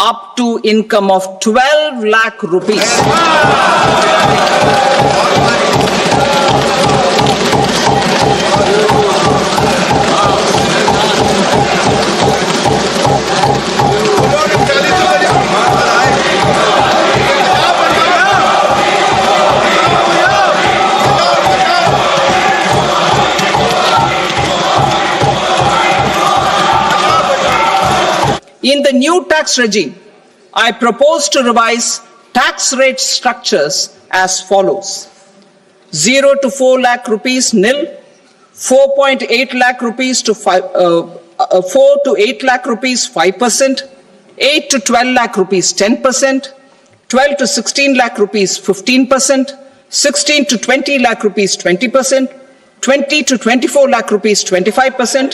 up to income of 12 lakh rupees. In the new tax regime, I propose to revise tax rate structures as follows: 0 to 4 lakh rupees nil, 4.8 lakh rupees to 4 to 8 lakh rupees 5%, 8 to 12 lakh rupees 10%, 12 to 16 lakh rupees 15%, 16 to 20 lakh rupees 20%, 20 to 24 lakh rupees 25%,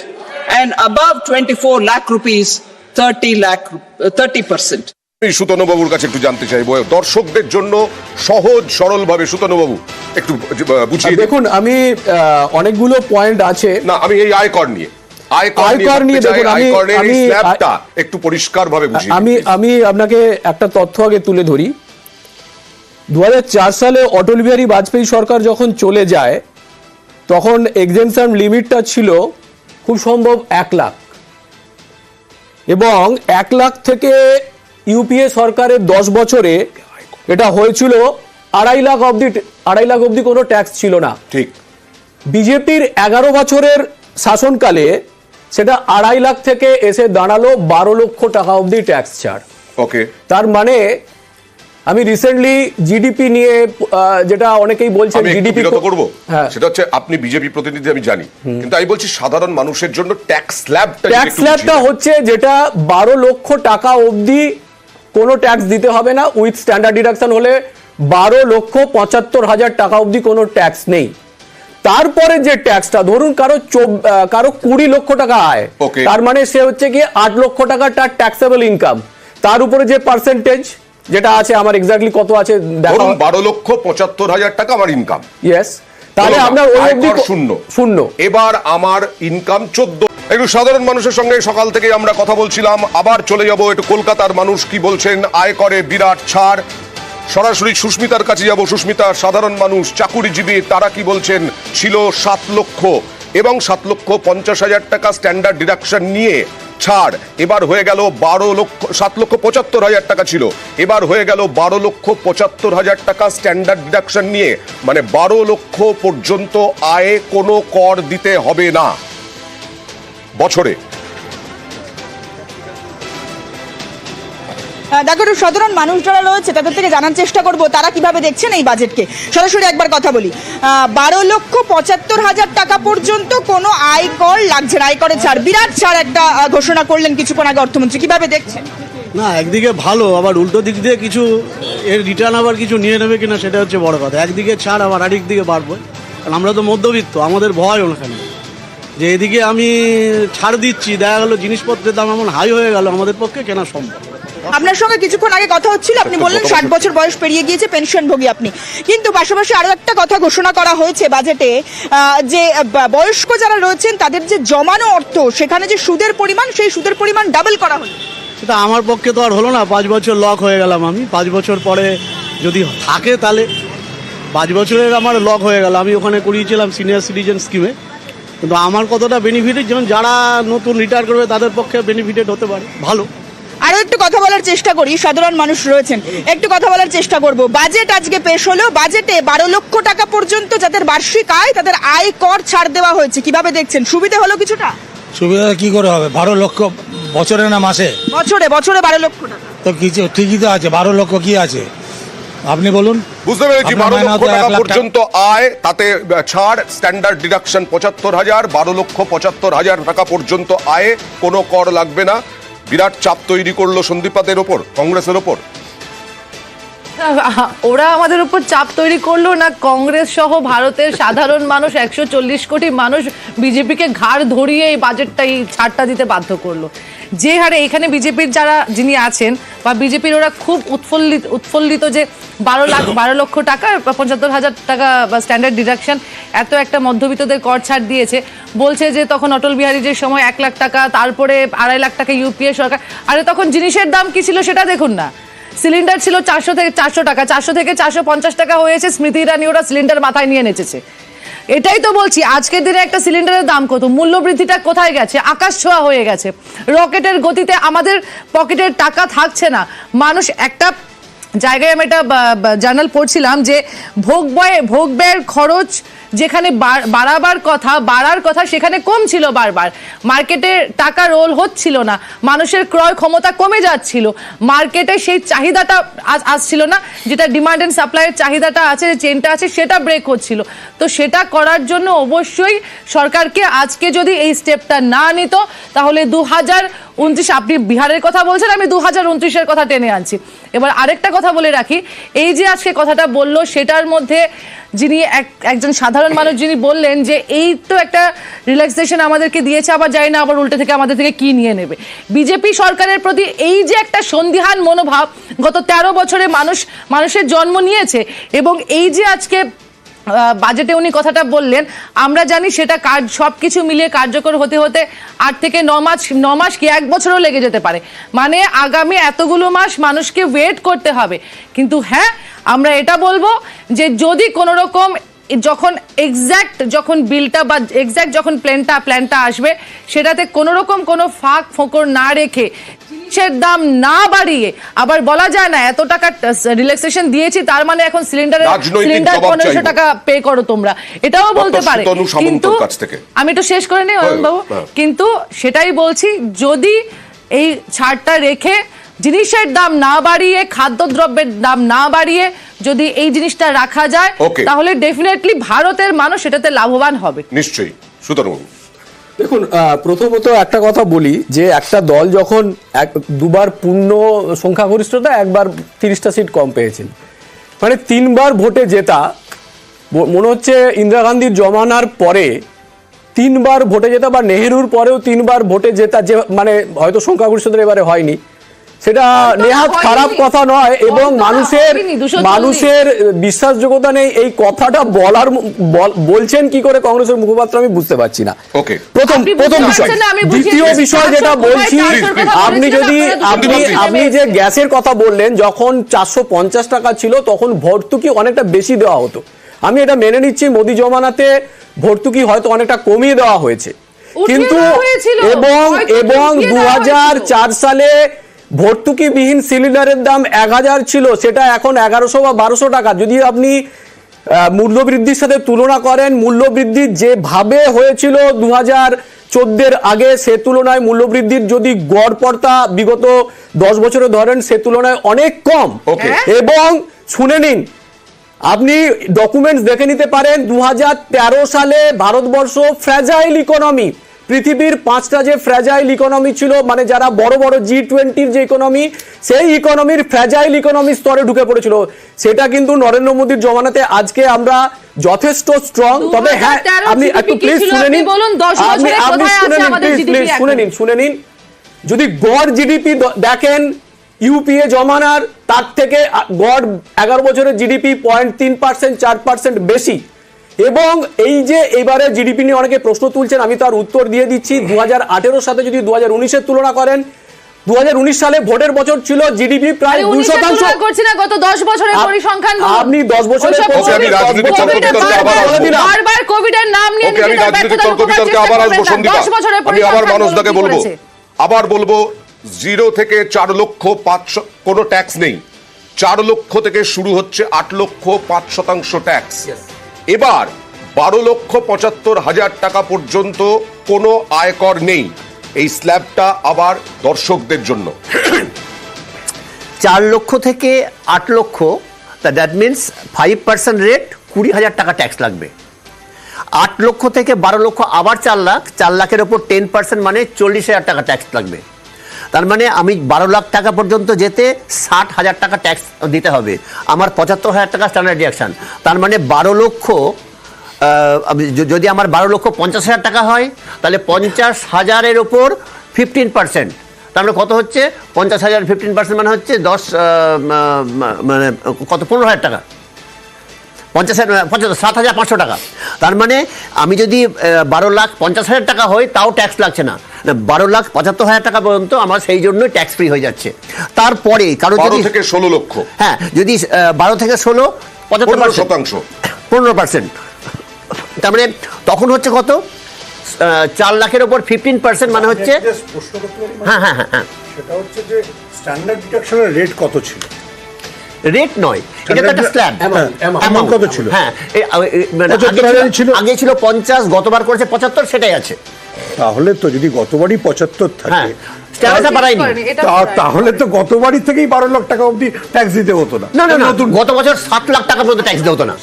and above 24 lakh rupees 30%. Sutanu বাবুর কাছে একটু জানতে চাইবো দর্শকদের জন্য সহজ সরল ভাবে, সুতনু বাবু একটু বুঝিয়ে দেখুন। আমি অনেকগুলো পয়েন্ট আছে, না আমি এই আয়কর নিয়ে দেখুন আমি স্ল্যাবটা একটু পরিষ্কার ভাবে বুঝিয়ে আমি আপনাকে একটা তথ্য আগে তুলে ধরি। 2004 সালে অটল বিহারী বাজপেয়ী সরকার যখন চলে যায়, তখন এক্সেমশন লিমিটটা ছিল খুব সম্ভব 1 লাখ, এবং 1 লাখ থেকে ইউপিএ সরকারের 10 বছরে এটা হয়েছিল 2.5 লাখ অব্দি কোনো ট্যাক্স ছিল না। ঠিক। বিজেপির 11 বছরের শাসনকালে সেটা 2.5 লাখ থেকে এসে দাঁড়ালো 12 লক্ষ টাকা অব্দি ট্যাক্স ছাড়। ওকে। তার মানে আমি রিসেন্টলি জিডিপি নিয়ে যেটা অনেকেই বলছেন জিডিপি করব, সেটা হচ্ছে আপনি বিজেপি প্রতিনিধি আমি জানি, কিন্তু আমি বলছি সাধারণ মানুষের জন্য ট্যাক্স স্ল্যাবটা হচ্ছে যেটা 12 লক্ষ টাকা অবধি কোনো ট্যাক্স দিতে হবে না, উইথ স্ট্যান্ডার্ড ডিডাকশন হলে 12,75,000 টাকা অবধি কোনো ট্যাক্স নেই। তারপরে যে ট্যাক্সটা ধরুন কারো 20 লক্ষ টাকা আয়, তার মানে সে হচ্ছে কি 8 লক্ষ টাকা তার ট্যাক্সেবল ইনকাম, তার উপরে যে পার্সেন্টেজ যেটা আছে, আমার এক্স্যাক্টলি কত আছে দেখো, 12,75,000 টাকা আমার ইনকাম। ইয়েস, তাহলে আপনার ওই অবধি শূন্য। এবার আমার ইনকাম 14। একটু সাধারণ মানুষের সঙ্গে সকাল থেকে আমরা কথা বলছিলাম, আবার চলে যাব একটু কলকাতার মানুষ কি বলছেন। আয়করে বিরাট ছাড়, সরাসরি সুস্মিতার কাছে যাব। সুস্মিতা, সাধারণ মানুষ চাকুরিজীবী তারা কি বলছেন? ছিল 7 লক্ষ এবং 7,50,000 টাকা স্ট্যান্ডার্ড ডিডাকশন নিয়ে ছাড়, এবার হয়ে গেল 7,75,000 টাকা ছিল, এবার হয়ে গেল 12,75,000 টাকা স্ট্যান্ডার্ড ডিডাকশন নিয়ে, মানে 12 লক্ষ পর্যন্ত আয়ে কোনো কর দিতে হবে না বছরে। দেখো, সাধারণ মানুষ যারা রয়েছে তাদের থেকে জানার চেষ্টা করব তারা কিভাবে দেখছেন এই বাজেটকে। সরাসরি একবার কথা বলি, 12,75,000 টাকা পর্যন্ত কোনো আয়কর লাগছে না, আয়করের ছাড়, বিরাট ছাড় একটা ঘোষণা করলেন কিছুক্ষণ আগে অর্থমন্ত্রী, কিভাবে দেখছেন? না, একদিকে ভালো, আবার উল্টো দিক দিয়ে কিছু এর রিটার্ন আবার কিছু নিয়ে নেবে কিনা সেটা হচ্ছে বড় কথা। একদিকে ছাড় আবার আরেক দিকে বাড়বে, কারণ আমরা তো মধ্যবিত্ত, আমাদের ভয় ওখানে যে এদিকে আমি ছাড় দিচ্ছি, দেখা গেলো জিনিসপত্রের দাম এমন হাই হয়ে গেল আমাদের পক্ষে কেনা সম্ভব। আপনার সঙ্গে কিছুক্ষণ আগে কথা হচ্ছিল, আপনি বললেন 60 বছর বয়স পেরিয়ে গিয়েছে, পেনশনভোগী আপনি, কিন্তু পাশাপাশি আরো একটা কথা ঘোষণা করা হয়েছে বাজেটে, যে বয়স্ক যারা রয়েছেন তাদের যে জমানো অর্থ, সেখানে যে সুদের পরিমাণ, সেই সুদের পরিমাণ ডাবল করা হলো। সেটা আমার পক্ষে তো আর হলো না, 5 বছর লক হয়ে গেলাম আমি, 5 বছর পরে যদি থাকে তাহলে 5 বছরের আমার লক হয়ে গেল। আমি ওখানে করিয়েছিলাম সিনিয়র সিটিজেন স্কিমে, কিন্তু আমার কতটা বেনিফিটেড, যেমন যারা নতুন রিটায়ার করবে তাদের পক্ষে বেনিফিটেড হতে পারে, ভালো। আরো একটু কথা বলার চেষ্টা করি, সাধারণ মানুষ রয়েছেন, একটু কথা বলার চেষ্টা করব। বাজেট আজকে পেশ হলো, বাজেটে 12 লক্ষ টাকা পর্যন্ত যাদের বার্ষিক আয় তাদের আয় কর ছাড় দেওয়া হয়েছে, কিভাবে দেখছেন? সুবিধা হলো কিছুটা? সুবিধা কি করে হবে? 12 লক্ষ বছরে না মাসে? বছরে 12 লক্ষ টাকা তো কিছু ঠিকই তো আছে, 12 লক্ষ কি আছে? আপনি বলুন। বুঝতে পেরেছি, আপনার 12 লক্ষ মাইনে টাকা হয়তো 1 লাখ পর্যন্ত আয় তাতে ছাড়, স্ট্যান্ডার্ড ডিডাকশন 75,000, 12,75,000 টাকা পর্যন্ত আয়ে কোনো কর লাগবে না। বিরাট চাপ তৈরি করলো সন্দীপাদের ওপর, কংগ্রেসের ওপর। ওরা আমাদের উপর চাপ তৈরি করলো না, কংগ্রেস সহ ভারতের সাধারণ মানুষ 140 কোটি মানুষ বিজেপিকে ঘাড় ধরিয়ে এই বাজেটটা, এই ছাড়টা দিতে বাধ্য করলো। যে হারে এখানে বিজেপির যিনি আছেন বা বিজেপির ওরা খুব উৎফুল্লিত যে 12 লক্ষ টাকা 75,000 টাকা বা স্ট্যান্ডার্ড ডিডাকশন, এত একটা মধ্যবিত্তদের কর ছাড় দিয়েছে। বলছে যে তখন অটল বিহারী যে সময় 1 লাখ টাকা, তারপরে 2.5 লাখ টাকা ইউপিএ সরকার। আরে তখন জিনিসের দাম কি ছিল সেটা দেখুন না। সিলিন্ডার ছিল 400 থেকে 400 টাকা, 400 থেকে 450 টাকা হয়েছে। স্মৃতি ইরানি ওরা সিলিন্ডার মাথায় নিয়ে নেচেছে। এটাই তো বলছি, আজকের দিনে একটা সিলিন্ডারের দাম কত, মূল্যবৃদ্ধিটা কোথায় গেছে, আকাশ ছোঁয়া হয়ে গেছে। রকেটের গতিতে আমাদের পকেটের টাকা থাকছে না। মানুষ একটা জায়গায়, আমি একটা জার্নাল পড়ছিলাম যে ভোগ ব্যয়ের খরচ যেখানে বাড়ার কথা সেখানে কম ছিল, বারবার মার্কেটে টাকা রোল হচ্ছিল না, মানুষের ক্রয় ক্ষমতা কমে যাচ্ছিল, মার্কেটে সেই চাহিদাটা আসছিল না, যেটা ডিমান্ড অ্যান্ড সাপ্লাইয়ের চাহিদাটা আছে, চেনটা আছে, সেটা ব্রেক হচ্ছিল। তো সেটা করার জন্য অবশ্যই সরকারকে আজকে যদি এই স্টেপটা না নিত, তাহলে 2029, আপনি বিহারের কথা বলছেন, আমি 2029-এর কথা টেনে আনছি। এবার আরেকটা কথা বলে রাখি, এই যে আজকে কথাটা বললো সেটার মধ্যে যিনি একজন সাধারণ মানুষ যিনি বললেন যে এই তো একটা রিল্যাক্সেশন আমাদেরকে দিয়েছে, আবার যাই না আবার উল্টে থেকে আমাদের থেকে কি নিয়ে নেবে। বিজেপি সরকারের প্রতি এই যে একটা সন্দিহান মনোভাব গত 13 বছরে মানুষের জন্ম নিয়েছে, এবং এই যে আজকে বাজেটে উনি কথাটা বললেন, আমরা জানি সেটা সবকিছু মিলিয়ে কার্যকর হতে 8 থেকে 9 মাস কি 1 বছরও লেগে যেতে পারে। মানে আগামী এতগুলো মাস মানুষকে ওয়েট করতে হবে। কিন্তু হ্যাঁ, আমরা এটা বলবো যে যদি কোনো রকম যখন বিলটা বা এক্স্যাক্ট যখন প্ল্যানটা আসবে, সেটাতে কোনো রকম কোনো ফাঁক ফোকর না রেখে, জিনিসের দাম না বাড়িয়ে, আবার বলা যায় না এত টাকা রিল্যাক্সেশন দিয়েছি তার মানে এখন সিলিন্ডার 1500 টাকা পে করো তোমরা, এটাও বলতে পারে। কিন্তু আমি একটু শেষ করে নিই অরুণ বাবু, কিন্তু সেটাই বলছি, যদি এই ছাড়টা রেখে জিনিসের দাম না বাড়িয়ে, খাদ্যদ্রব্যের দাম না বাড়িয়ে যদি এই জিনিসটা রাখা যায়, তাহলে ডেফিনেটলি ভারতের মানুষ এটাতে লাভবান হবে। নিশ্চয়ই। সুতরাং দেখুন, প্রথমত একটা কথা বলি যে একটা দল যখন দুবার পূর্ণ সংখ্যাগরিষ্ঠতা, একবার 30টা সিট কম পেয়েছেন, মানে 3বার ভোটে জেতা, মনে হচ্ছে ইন্দিরা গান্ধীর জমানার পরে 3বার ভোটে জেতা, বা নেহেরুর পরেও 3বার ভোটে জেতা, যে মানে হয়তো সংখ্যাগরিষ্ঠতা এবারে হয়নি, সেটা নেহাত খারাপ কথা নয়, এবং মানুষের বিশ্বাসযোগ্যতা নেই। এই কথাটা বলছেন কি করে কংগ্রেসের মুখপাত্র আমি বুঝতে পারছি না। প্রথম বিষয়। দ্বিতীয় বিষয় যেটা বলছি, আপনি যে গ্যাসের কথা বললেন, যখন 450 টাকা ছিল তখন ভর্তুকি অনেকটা বেশি দেওয়া হতো। আমি এটা মেনে নিচ্ছি, মোদি জমানাতে ভর্তুকি হয়তো অনেকটা কমিয়ে দেওয়া হয়েছে, কিন্তু এবং 2004 সালে ভর্তুকিবিহীন সিলিন্ডারের দাম 1000 ছিল, সেটা এখন 1100 বা 1200 টাকা। যদি আপনি মূল্যবৃদ্ধির সাথে তুলনা করেন, মূল্যবৃদ্ধি যেভাবে হয়েছিল 2014-এর আগে, সে তুলনায় মূল্যবৃদ্ধির যদি গড় পড়তা বিগত 10 বছরে ধরেন, সে তুলনায় অনেক কম। এবং শুনে নিন, আপনি ডকুমেন্টস দেখে নিতে পারেন, 2013 সালে ভারতবর্ষ ফ্র্যাজাইল ইকোনমি, পৃথিবীর 5টা যে ফ্র্যাজাইল ইকোনমি ছিল, মানে যারা বড় বড় G20-র যে ইকোনমি, সেই ইকোনমির ফ্র্যাজাইল ইকোনমি স্তরে ঢুকে পড়েছিল। সেটা কিন্তু নরেন্দ্র মোদীর জমানাতে আজকে আমরা যথেষ্ট স্ট্রং। তবে হ্যাঁ, আপনি একটু প্লিজ শুনে নিন, শুনে নিন, যদি গড় জিডিপি দেখেন ইউপিএ জমানার, তার থেকে গড় 11 বছরের জিডিপি 0.3%, 4% বেশি। এবং এই যে এবারে জিডিপি নিয়ে অনেকে প্রশ্ন তুলছেন, আমি তার উত্তর দিয়ে দিচ্ছি। 2018-এর সাথে যদি 2019-এর তুলনা করেন, 2019 সালে ভোটের বছর ছিল, জিডিপি প্রায় 2%। করছি না, গত 10 বছরের পরিসংখ্যান আপনি 10 বছরের বারবার কোভিডের নাম নিয়ে আবার বলবো, 0 থেকে 4 লক্ষ 5 কোনো ট্যাক্স নেই, 4 লক্ষ থেকে শুরু হচ্ছে 8,05% ট্যাক্স। এবার 12,75,000 টাকা পর্যন্ত কোনো আয়কর নেই। এই স্ল্যাবটা আবার দর্শকদের জন্য 4 লক্ষ থেকে 8 লক্ষ তা দ্যাট মিনস 5% রেট 20,000 টাকা ট্যাক্স লাগবে। 8 লক্ষ থেকে 12 লক্ষ আবার 4 লাখ, 4 লাখের ওপর 10% মানে 40,000 টাকা ট্যাক্স লাগবে। তার মানে আমি 12 লাখ টাকা পর্যন্ত যেতে 60,000 টাকা ট্যাক্স দিতে হবে। আমার 75,000 টাকা স্ট্যান্ডার্ড ডিডাকশন। তার মানে 12 লক্ষ যদি আমার 12,50,000 টাকা হয়, তাহলে 50,000-এর ওপর 15%, তার মানে কত হচ্ছে? 50,000 15% মানে হচ্ছে মানে কত? 15,000 টাকা। 7,500 টাকা। তার মানে আমি যদি 12,50,000 টাকা হয় তাও ট্যাক্স লাগছে না, 12,75,000 টাকা পর্যন্ত আমার সেই জন্য ট্যাক্স ফ্রি হয়ে যাচ্ছে। তারপরে কারো যদি 12 থেকে 16 লক্ষ, হ্যাঁ, যদি 12 থেকে 16 15%, 15%, তার মানে তখন হচ্ছে কত? 4 লাখের ওপর 15% মানে হচ্ছে, হ্যাঁ হ্যাঁ হ্যাঁ হ্যাঁ, সেটা হচ্ছে যে স্ট্যান্ডার্ড ডিডাকশনের রেট কত ছিল? রেট নয়, এটা তো একটা স্ল্যাব। অ্যামাউন্ট কত ছিল? হ্যাঁ, মানে আগে ছিল 50, গতবার করেছে 75, সেটাই আছে। তাহলে তো যদি গতবারই 75 থাকে, তাহলে তো গতবারই থেকেই 12 লাখ টাকা অবধি ট্যাক্স দিতে হতো না। না না না, গত বছর 7 লাখ টাকা পর্যন্ত ট্যাক্স দিতে হতো না।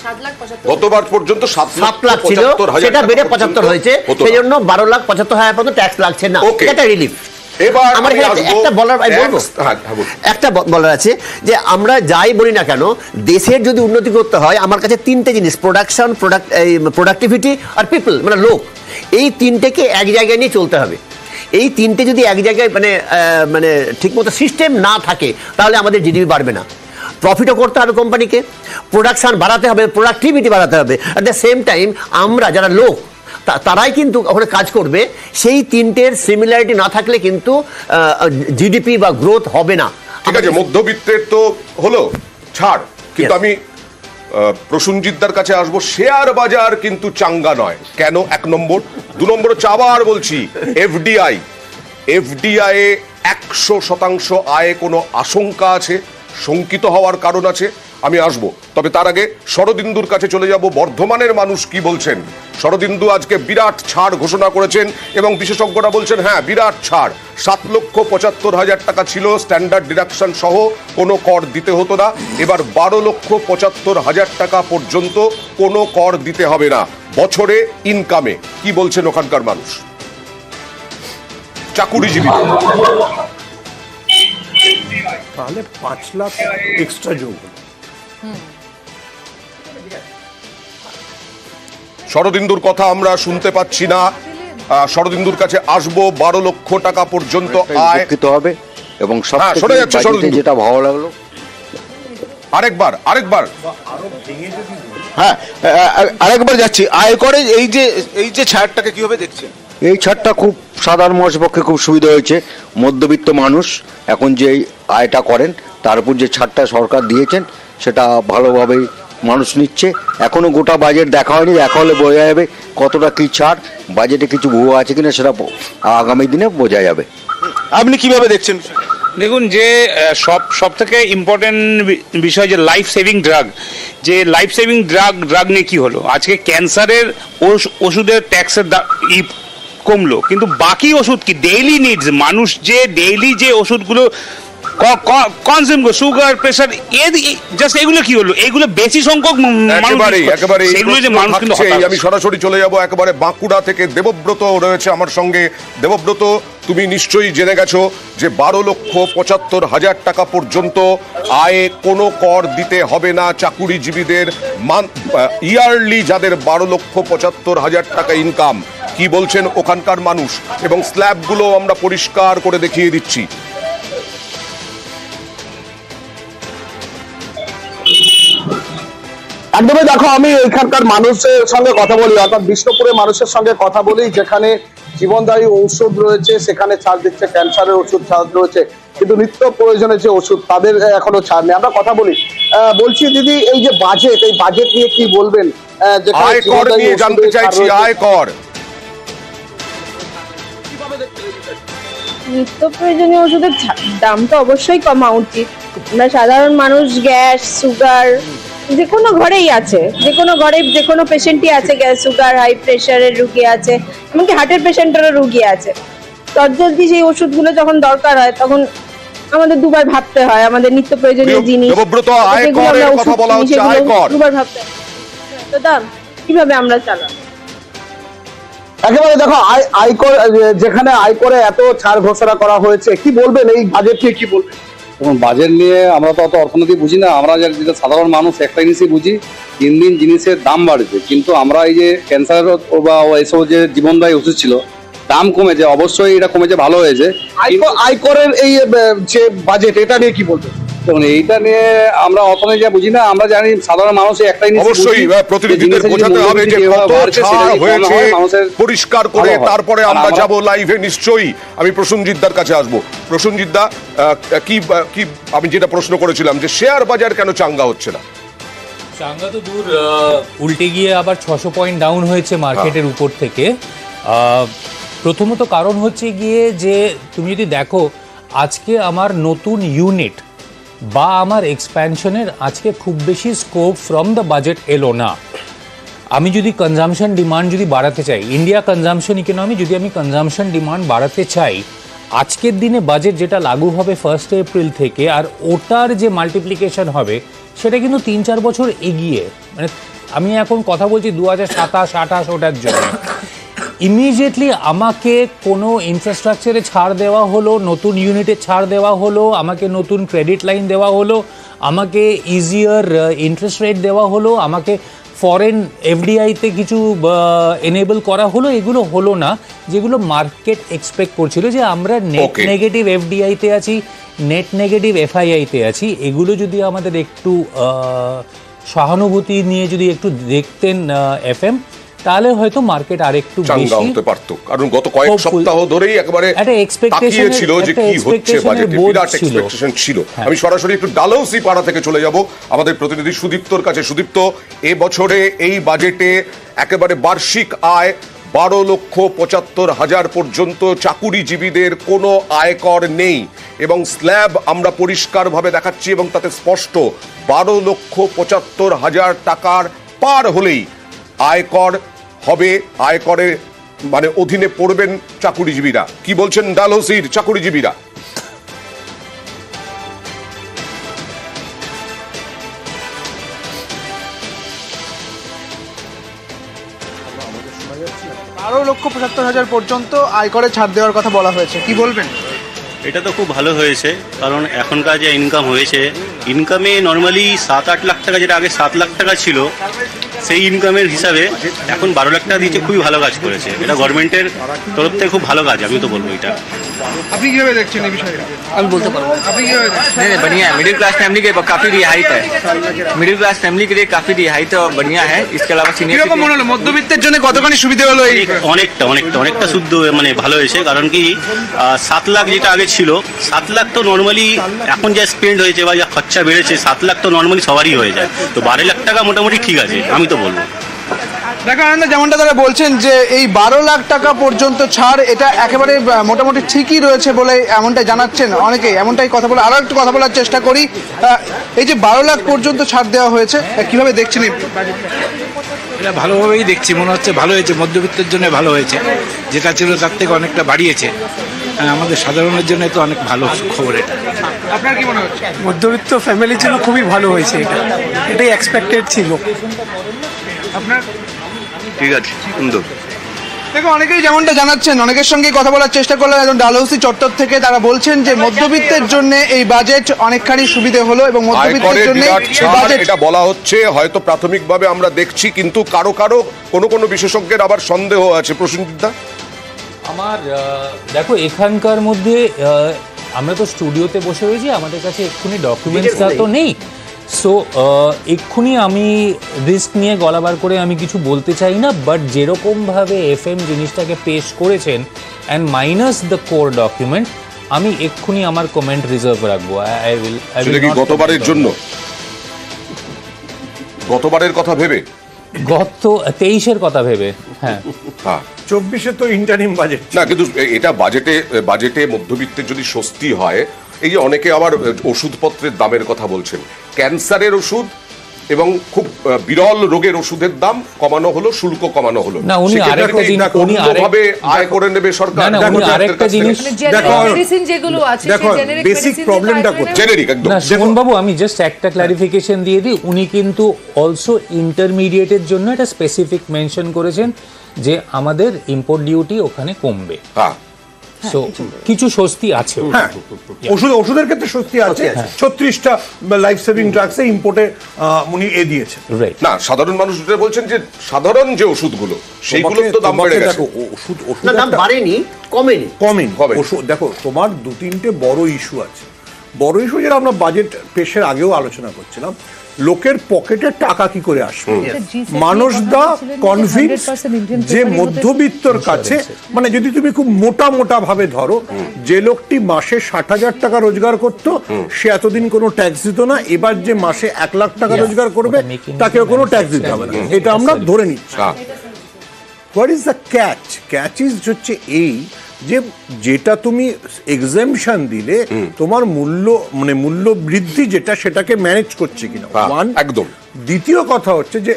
গতবার পর্যন্ত 7 লাখ ছিল, সেটা বেড়ে 75 হয়েছে, সেই জন্য 12,75,000 পর্যন্ত ট্যাক্স লাগছে না। এটা রিলিফ। এবার আমার একটা বলার আছে যে আমরা যাই বলি না কেন, দেশের যদি উন্নতি করতে হয়, আমার কাছে 3টে জিনিস, প্রোডাকশন, প্রোডাক্টিভিটি আর পিপল, মানে লোক, এই 3টেকে এক জায়গায় নিয়ে চলতে হবে। এই 3টে যদি এক জায়গায় মানে ঠিকমতো সিস্টেম না থাকে, তাহলে আমাদের জিডিপি বাড়বে না। প্রফিটও করতে হবে কোম্পানিকে, প্রোডাকশন বাড়াতে হবে, প্রোডাক্টিভিটি বাড়াতে হবে, অ্যাট দ্য সেম টাইম আমরা যারা লোক তারাই কিন্তু ওখানে কাজ করবে। সেই 3টের সিমিলারিটি না থাকলে কিন্তু জিডিপি বা গ্রোথ হবে না। ঠিক আছে, মধ্যবিত্তের তো হলো ছাড়, কিন্তু আমি প্রসূনজিৎদার কাছে আসবো। শেয়ার বাজার কিন্তু চাঙ্গা নয়। কেন? 1 নম্বর। 2 নম্বর হচ্ছে, আবার বলছি, এফডিআই 100% আয়ে কোনো আশঙ্কা আছে, শঙ্কিত হওয়ার কারণ আছে। আমি আসব, তবে তার আগে শরদিন্দুর কাছে চলে যাব। বর্ধমানের মানুষ কি বলছেন? শরদিন্দু আজকে বিরাট ছাড় ঘোষণা করেছেন এবং বিশেষজ্ঞরা বলছেন হ্যাঁ, বিরাট ছাড়। 7,75,000 টাকা ছিল স্ট্যান্ডার্ড ডিডাকশন সহ, কোনো কর দিতে হতো না। এবার 12,75,000 টাকা পর্যন্ত কোনো কর দিতে হবে না বছরে ইনকামে। কি বলছেন ওখানকার মানুষ, চাকুরিজীবী? তাহলে 5 লাখ এক্সট্রা যোগ। শরদিন্দুর কথা আমরা শুনতে পাচ্ছি না। শরদিন্দুর কাছে আসবো। 12 লক্ষ টাকা পর্যন্ত আয় হবে এবং যেটা ভালো লাগলো, আরেকবার হ্যাঁ আরেকবার যাচ্ছি আয়করে এই যে ছাড়টাকে কিভাবে দেখছেন? এই ছাড়টা খুব সাধারণ মানুষের পক্ষে খুব সুবিধা হয়েছে। মধ্যবিত্ত মানুষ এখন যে আয়টা করেন, তার উপর যে ছাড়টা সরকার দিয়েছেন, সেটা ভালোভাবেই মানুষ নিচ্ছে। এখনো গোটা বাজেট দেখা হয়নি, দেখা হলে বোঝা যাবে কতটা কি ছাড়, বাজেটে কিছু ভুয়ো আছে কিনা সেটা আগামী দিনে বোঝা যাবে। আপনি কিভাবে দেখছেন? দেখুন, যে সব থেকে ইম্পর্টেন্ট বিষয় যে লাইফ সেভিং ড্রাগ, যে লাইফ সেভিং ড্রাগ নিয়ে কি হলো, আজকে ক্যান্সারের ওষুধের ট্যাক্সের কমলো, কিন্তু বাকি ওষুধ কি ডেইলি নিডস, মানুষ যে ডেইলি যে ওষুধগুলো কনজিউম করে, সুগার, প্রেসার, জাস্ট এগুলো কি হলো, এগুলো বেশি সংখ্যক আমি সরাসরি চলে যাব একেবারে বাঁকুড়া থেকে। দেবব্রত রয়েছে আমার সঙ্গে। দেবব্রত, তুমি নিশ্চয়ই জেনে গেছো যে 12,75,000 টাকা পর্যন্ত আয়ে কোনো কর দিতে হবে না চাকুরিজীবীদের। ইয়ারলি যাদের 12,75,000 টাকা ইনকাম, কি বলছেন ওখানকার মানুষ? এবং স্ল্যাবগুলো আমরা পরিষ্কার করে দেখিয়ে দিচ্ছি। একদমই, দেখো, আমি এখানকার মানুষের সঙ্গে কথা বলি, অর্থাৎ বিষ্ণুপুরের মানুষের সঙ্গে কথা বলি, যেখানে জীবনদায়ী ঔষধ রয়েছে সেখানে ছাড় দিচ্ছে, ক্যান্সারের ওষুধ ছাড় রয়েছে, কিন্তু নিত্য প্রয়োজনের যে ওষুধ তাদের এখনো ছাড় নেই। আমরা কথা বলি। বলছি দিদি, এই যে বাজেট, এই বাজেট নিয়ে কি বলবেন? আয়কর নিয়ে জানতে চাইছি। আয়কর, নিত্য প্রয়োজনীয় ওষুধের দাম তো অবশ্যই কমা উচিত। আমরা সাধারণ মানুষ, গ্যাস, সুগার যে কোনো ঘরেই আছে, যে কোনো ঘরে যে কোনো পেশেন্টই আছে, গ্যাস, সুগার, হাই প্রেশারের রুগী আছে, এমনকি হার্টের পেশেন্টেরও রুগী আছে। তৎজলদি সেই ওষুধগুলো যখন দরকার হয় তখন আমাদের দুবার ভাবতে হয়, আমাদের নিত্য প্রয়োজনীয় জিনিস দেবব্রত, আয়করের কথা বলা হচ্ছে, আয়কর দুবার ভাবতে হয়। তো দাম কিভাবে আমরা চালাবো? একেবারে দেখো আয়কর, যেখানে আয়করে এত ছাড় ঘোষণা করা হয়েছে, কি বলবেন এই বাজেট নিয়ে, কি বলবেন? এবং বাজেট নিয়ে আমরা তো অত অর্থনীতি বুঝি না, আমরা যেটা সাধারণ মানুষ একটা জিনিসই বুঝি, দিন দিন জিনিসের দাম বাড়ছে, কিন্তু আমরা এই যে ক্যান্সার বা এইসব যে জীবনদায়ী ওষুধ ছিল দাম কমেছে, অবশ্যই এটা কমেছে, ভালো হয়েছে। আয়করের এই যে বাজেট, এটা নিয়ে কি বলবেন? দেখুন এইটা নিয়ে আমরা অর্থনীতি যা বুঝি না, আমরা জানি সাধারণ মানুষ একটাই জিনিস অবশ্যই প্রতিনিধিদের বোঝাতে হবে যে কত ছাড় হয়েছে পরিষ্কার করে, তারপরে আমরা যাব লাইভে। নিশ্চয়ই আমি প্রসেনজিৎদার কাছে আসবো। প্রসেনজিৎদা, কি কি আমি যেটা প্রশ্ন করেছিলাম যে শেয়ার বাজার কেন চাঙ্গা হচ্ছে না? চাঙ্গা তো দূর, উল্টে গিয়ে আবার 600 পয়েন্ট ডাউন হয়েছে মার্কেটের উপর থেকে। প্রথমত কারণ হচ্ছে গিয়ে যে তুমি যদি দেখো আজকে আমার নতুন ইউনিট বা আমার এক্সপ্যানশনের আজকে খুব বেশি স্কোপ ফ্রম দ্য বাজেট এলো না। আমি যদি কনজামশন ডিমান্ড যদি বাড়াতে চাই, ইন্ডিয়া কনজামশন ইকোনমি, যদি আমি কনজামশন ডিমান্ড বাড়াতে চাই, আজকের দিনে বাজেট যেটা লাগু হবে 1 এপ্রিল থেকে, আর ওটার যে মাল্টিপ্লিকেশন হবে সেটা কিন্তু 3-4 বছর এগিয়ে। মানে আমি এখন কথা বলছি 2027-28 ওটার জন্য। ইমিডিয়েটলি আমাকে কোনো ইনফ্রাস্ট্রাকচারে ছাড় দেওয়া হলো, নতুন ইউনিটে ছাড় দেওয়া হলো, আমাকে নতুন ক্রেডিট লাইন দেওয়া হলো, আমাকে ইজিয়ার ইন্টারেস্ট রেট দেওয়া হলো, আমাকে ফরেন এফডিআইতে কিছু এনেবল করা হলো। এগুলো হলো না যেগুলো মার্কেট এক্সপেক্ট করছিল, যে আমরা নেট নেগেটিভ এফডিআইতে আছি, নেট নেগেটিভ এফআইআইতে আছি। এগুলো যদি আমাদের একটু সহানুভূতি নিয়ে যদি একটু দেখতেন এফএম, তাহলে হয়তো মার্কেট আরেকটু বেশি হতে পারত। কারণ গত কয়েক সপ্তাহ ধরেই একেবারে তাকিয়ে ছিল যে কি হচ্ছে বাজেটে, বিরাট এক্সপেকটেশন ছিল। আমি সরাসরি একটু ডালহৌসি পাড়া থেকে চলে যাব আমাদের প্রতিনিধি সুদীপ্তর কাছে। সুদীপ্ত, এ বছরে এই বাজেটে একেবারে বার্ষিক আয় 12,75,000 পর্যন্ত, চাকুরিজীবীদের কোনো আয়কর নেই এবং স্ল্যাব আমরা পরিষ্কারভাবে দেখাচ্ছি এবং তাতে স্পষ্ট 12,75,000 টাকার পার হলেই আয়কর হবে, আয়করের মানে অধীনে পড়বেন চাকুরিজীবীরা। কি বলছেন ডালহৌসির চাকুরিজীবীরা? আরো 1,75,000 পর্যন্ত আয়করে ছাড় দেওয়ার কথা বলা হয়েছে, কি বলবেন? এটা তো খুব ভালো হয়েছে, কারণ এখনকার যে ইনকাম হয়েছে, ইনকামে নর্মালি 7-8 লাখ টাকা, যেটা আগে 7 লাখ টাকা ছিল, সেই ইনকামের হিসাবে এখন 12 লাখ টাকা দিচ্ছে। খুবই ভালো কাজ করেছে, এটা গভর্নমেন্টের তরফ থেকে খুব ভালো কাজ, আমি তো বলবো এটা। আপনি কিভাবে দেখছেন এই বিষয়টা? আমি বলতে পারবো, আপনি কিভাবে দেখছেন? नहीं बढ़िया है, मिडिल क्लास फैमिली के काफी रिहाई है, मिडिल क्लास फैमिली के लिए काफी रिहाई तो बढ़िया है। इसके अलावा কিরকম মনে হলো মধ্যবিত্তের জন্য কতখানি সুবিধা হলো? এই অনেকটা শুদ্ধ মানে ভালো হয়েছে, কারণ কি 7 লাখ যেটা আগে ছিল, 7 লাখ তো নর্মালি এখন যা স্পেন্ড হয়েছে বা যা খরচা বেড়েছে, 7 লাখ তো নর্মালি সবারই হয়ে যায়, তো 12 লাখ টাকা মোটামুটি ঠিক আছে, আমি তো বলবো। দেখো আনন্দ, যেমনটা তারা বলছেন যে এই 12 লাখ টাকা পর্যন্ত ছাড়, এটা একেবারে মোটামুটি ঠিকই রয়েছে বলে এমনটাই জানাচ্ছেন অনেকেই। এমনটাই কথা বলে, আরো একটু কথা বলার চেষ্টা করি। এই যে 12 লাখ পর্যন্ত ছাড় দেওয়া হয়েছে, কিভাবে দেখছেন? এটা ভালোভাবেই দেখছি, মনে হচ্ছে ভালো হয়েছে, মধ্যবিত্তের জন্য ভালো হয়েছে, যেটা ছিল তার থেকে অনেকটা বাড়িয়েছে। আমাদের সাধারণের জন্য তো অনেক ভালো খবর এটা। আপনার কি মনে হচ্ছে? মধ্যবিত্ত ফ্যামিলির জন্য খুবই ভালো হয়েছে, এটাই এক্সপেক্টেড ছিল। আপনার ঠিক আছে, সুন্দর। দেখো অনেকেই যেমনটা জানাচ্ছেন, অনেকের সঙ্গে কথা বলার চেষ্টা করলাম একজন ডালহৌসি চত্বর থেকে, তারা বলছেন যে মধ্যবিত্তের জন্য এই বাজেট অনেকখানি সুবিধে হলো এবং মধ্যবিত্তের জন্য এটা বলা হচ্ছে হয়তো প্রাথমিকভাবে আমরা দেখছি, কিন্তু কারো কারো কোনো বিশেষজ্ঞের আবার সন্দেহ আছে। প্রসেনজিৎদা, আমার দেখো এখানকার মধ্যে আমরা তো স্টুডিওতে বসে রয়েছি, আমাদের কাছে এক্ষুনি ডকুমেন্টসটা তো নেই, সো এক্ষুনি আমি রিস্ক নিয়ে গলাবার করে আমি কিছু বলতে চাই না। বাট যেরকমভাবে এফএম জিনিসটাকে পেশ করেছেন and minus the core document, আমি এক্ষুনি আমার কমেন্ট রিজার্ভ রাখবো। আই উইল গতবারের জন্য, গতবারের কথা ভেবে, গত 23-এর কথা ভেবে, হ্যাঁ 24-এ তো ইন্টারিম বাজেট না, কিন্তু এটা বাজেটে মধ্যবিত্তের যদি স্বস্তি হয়, এই যে অনেকে আবার ওষুধপত্রের দামের কথা বলছেন, ক্যান্সারের ওষুধ এবং খুব বিরল রোগের ওষুধের দাম কমানো হলো, শুল্ক কমানো হলো। না, উনি আরেকটা জিনিস ভাবে আয় করে নেবে সরকার। আরেকটা জিনিস মেডিসিন যেগুলো আছে সেই জেনেরিক বেসিক প্রবলেমটা কোথায়? জেনেরিক একদম। না, সুমন বাবু, আমি জাস্ট একটা ক্লারিফিকেশন দিয়ে দিই। উনি কিন্তু অলসো ইন্টারমিডিয়েটের জন্য একটা স্পেসিফিক মেনশন করেছেন যে আমাদের ইম্পোর্ট ডিউটি ওখানে কমবে। হ্যাঁ, সো কিছু স্বস্তি আছে। হ্যাঁ, ওষুধের ক্ষেত্রে স্বস্তি আছে। 36টা লাইফ সেভিং ড্রাগসে ইম্পোর্টে উনি দিয়েছেন। না, সাধারণ মানুষ যেটা বলছেন যে সাধারণ যে ওষুধগুলো সেইগুলোর তো দাম বেড়ে গেছে। ওষুধ দাম বাড়েনি, কমেনি। দেখো, তোমার 2-3টে বড় ইস্যু আছে। বড় ইস্যু যেটা আমরা বাজেট পেশের আগেও আলোচনা করছিলাম, লোকের পকেটে টাকা কি করে আসবে। মানুষ দা কনভিন্স যে মধ্যবিত্তর কাছে, মানে যদি তুমি খুব মোটা ভাবে ধরো, যে লোকটি মাসে 60,000 টাকা রোজগার করতো সে এতদিন কোনো ট্যাক্স দিত না, এবার যে মাসে 1 লাখ টাকা রোজগার করবে তাকেও কোনো ট্যাক্স দিতে হবে না, এটা আমরা ধরে নিচ্ছি। What is the catch? Catch is হচ্ছে এই যে যেটা তুমি এক্সাম্পশন দিলে তোমার মূল্য বৃদ্ধি যেটা, সেটাকে ম্যানেজ করছে কিনা, একদম। দ্বিতীয় কথা হচ্ছে যে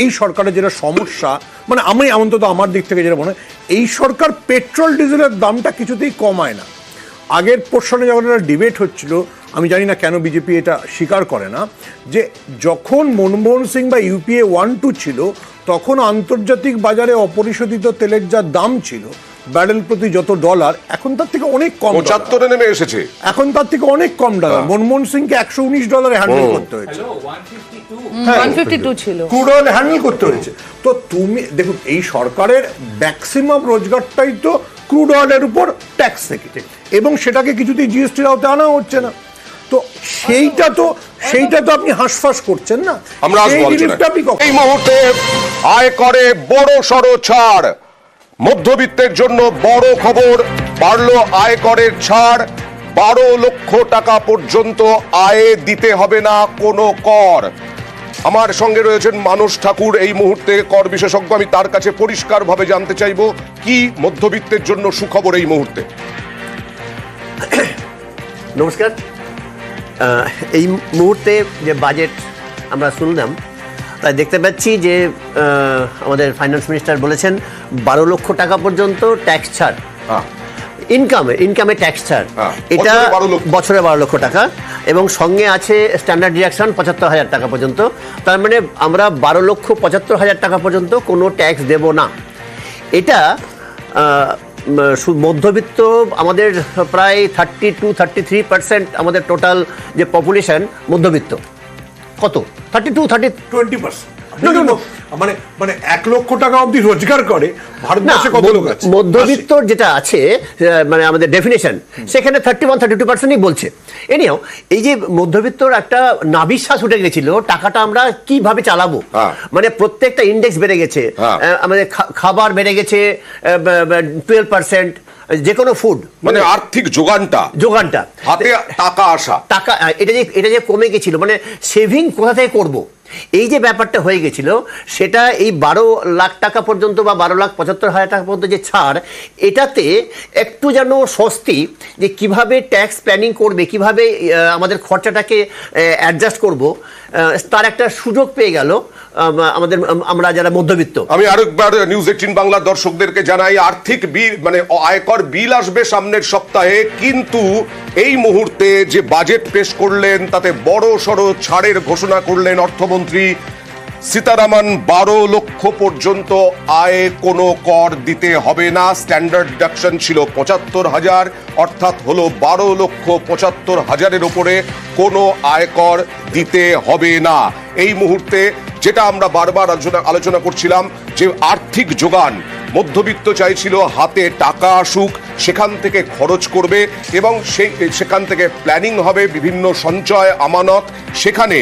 এই সরকারের যেটা সমস্যা, মানে আমি অন্তত আমার দিক থেকে যেটা মনে হয়, এই সরকার পেট্রোল ডিজেলের দামটা কিছুতেই কমায় না। আগের পোর্শনে যখন একটা ডিবেট হচ্ছিল, আমি জানি না কেন বিজেপি এটা স্বীকার করে না, যে যখন মনমোহন সিং বা ইউপিএ 1-2 ছিল তখন আন্তর্জাতিক বাজারে অপরিশোধিত তেলের যা দাম ছিল ব্যারেল প্রতি যত ডলার, এখন তার থেকে অনেক কম, 75 নেমে এসেছে। এখন তার থেকে অনেক কম ডলার। মনমোহন সিংকে $119 হ্যান্ডেল করতে হয়েছে, 152 ছিল ক্রুড অয়েল হ্যান্ডেল করতে হয়েছে। তো তুমি দেখুন, এই সরকারের ম্যাক্সিমাম রোজগারটাই তো ক্রুড অয়েলের উপর ট্যাক্স থেকে, এবং সেটাকে কিছুতেই জিএসটির আওতায় আনা হচ্ছে না। তো সেইটা তো আপনি হাঁসফাঁস করছেন না। আমরা এই মুহূর্তে আয়করে বড় সড় ছাড়, মধ্যবিত্তের জন্য বড় খবর। বাড়লো আয়করের ছাড়, 12 লক্ষ টাকা পর্যন্ত আয়ে দিতে হবে না কোনো কর। আমার সঙ্গে রয়েছেন মানস ঠাকুর, এই মুহূর্তে কর বিশেষজ্ঞ। আমি তার কাছে পরিষ্কারভাবে জানতে চাইবো কি মধ্যবিত্তের জন্য সুখবর এই মুহূর্তে। নমস্কার। এই মুহূর্তে যে বাজেট আমরা শুনলাম, তাই দেখতে পাচ্ছি যে আমাদের ফাইন্যান্স মিনিস্টার বলেছেন 12 লক্ষ টাকা পর্যন্ত ট্যাক্স ছাড়, ইনকামে ট্যাক্স ছাড়, এটা বছরে 12 লক্ষ টাকা, এবং সঙ্গে আছে স্ট্যান্ডার্ড ডিডাকশন 75,000 টাকা পর্যন্ত। তার মানে আমরা 12,75,000 টাকা পর্যন্ত কোনো ট্যাক্স দেব না। এটা মধ্যবিত্ত আমাদের প্রায় 32-33% আমাদের টোটাল যে পপুলেশন মধ্যবিত্ত। কত? 20%। মানে 1 লক্ষ টাকা অবধি রোজগার করে ভারতবর্ষে কত লোক আছে? মধ্যবিত্ত যেটা আছে, মানে আমাদের ডেফিনেশন, সেখানে 31-32%ই বলছে। এনিও এই যে মধ্যবিত্তর একটা নাভিশ্বাস উঠে গেছিল, টাকাটা আমরা কিভাবে চালাবো, মানে প্রত্যেকটা ইন্ডেক্স বেড়ে গেছে, আমাদের খাবার বেড়ে গেছে 12%, যে কোনো ফুড, মানে আর্থিক যোগানটা হাতে টাকা এটা যে কমে গেছিল, মানে সেভিং কোথা থেকে করব, এই যে ব্যাপারটা হয়ে গেছিল, সেটা এই 12 লাখ টাকা পর্যন্ত বা 12,75,000 টাকা পর্যন্ত যে ছাড়, এটাতে একটু যেন স্বস্তি, যে কিভাবে ট্যাক্স প্ল্যানিং করবে, কিভাবে আমাদের খরচাটাকে অ্যাডজাস্ট করব, তার একটা সুযোগ পেয়ে গেল আমরা যারা মধ্যবিত্ত। আমি আরেকবার নিউজ 18 বাংলার দর্শকদেরকে জানাই, আর্থিক বিল মানে আয়কর বিল আসবে সামনের সপ্তাহে, কিন্তু এই মুহূর্তে যে বাজেট পেশ করলেন তাতে বড় সড় ছাড়ের ঘোষণা করলেন অর্থমন্ত্রী সীতারামন। 12 লক্ষ পর্যন্ত আয়ে কোনো কর দিতে হবে না। স্ট্যান্ডার্ড ডিডাকশন ছিল 75,000, অর্থাৎ হলো 12,75,000-এর উপরে কোনো আয়কর দিতে হবে না। এই মুহূর্তে যেটা আমরা বারবার আলোচনা করছিলাম, যে আর্থিক যোগান, মধ্যবিত্ত চাইছিল হাতে টাকা আসুক, সেখান থেকে খরচ করবে এবং সেখান থেকে প্ল্যানিং হবে, বিভিন্ন সঞ্চয় আমানত, সেখানে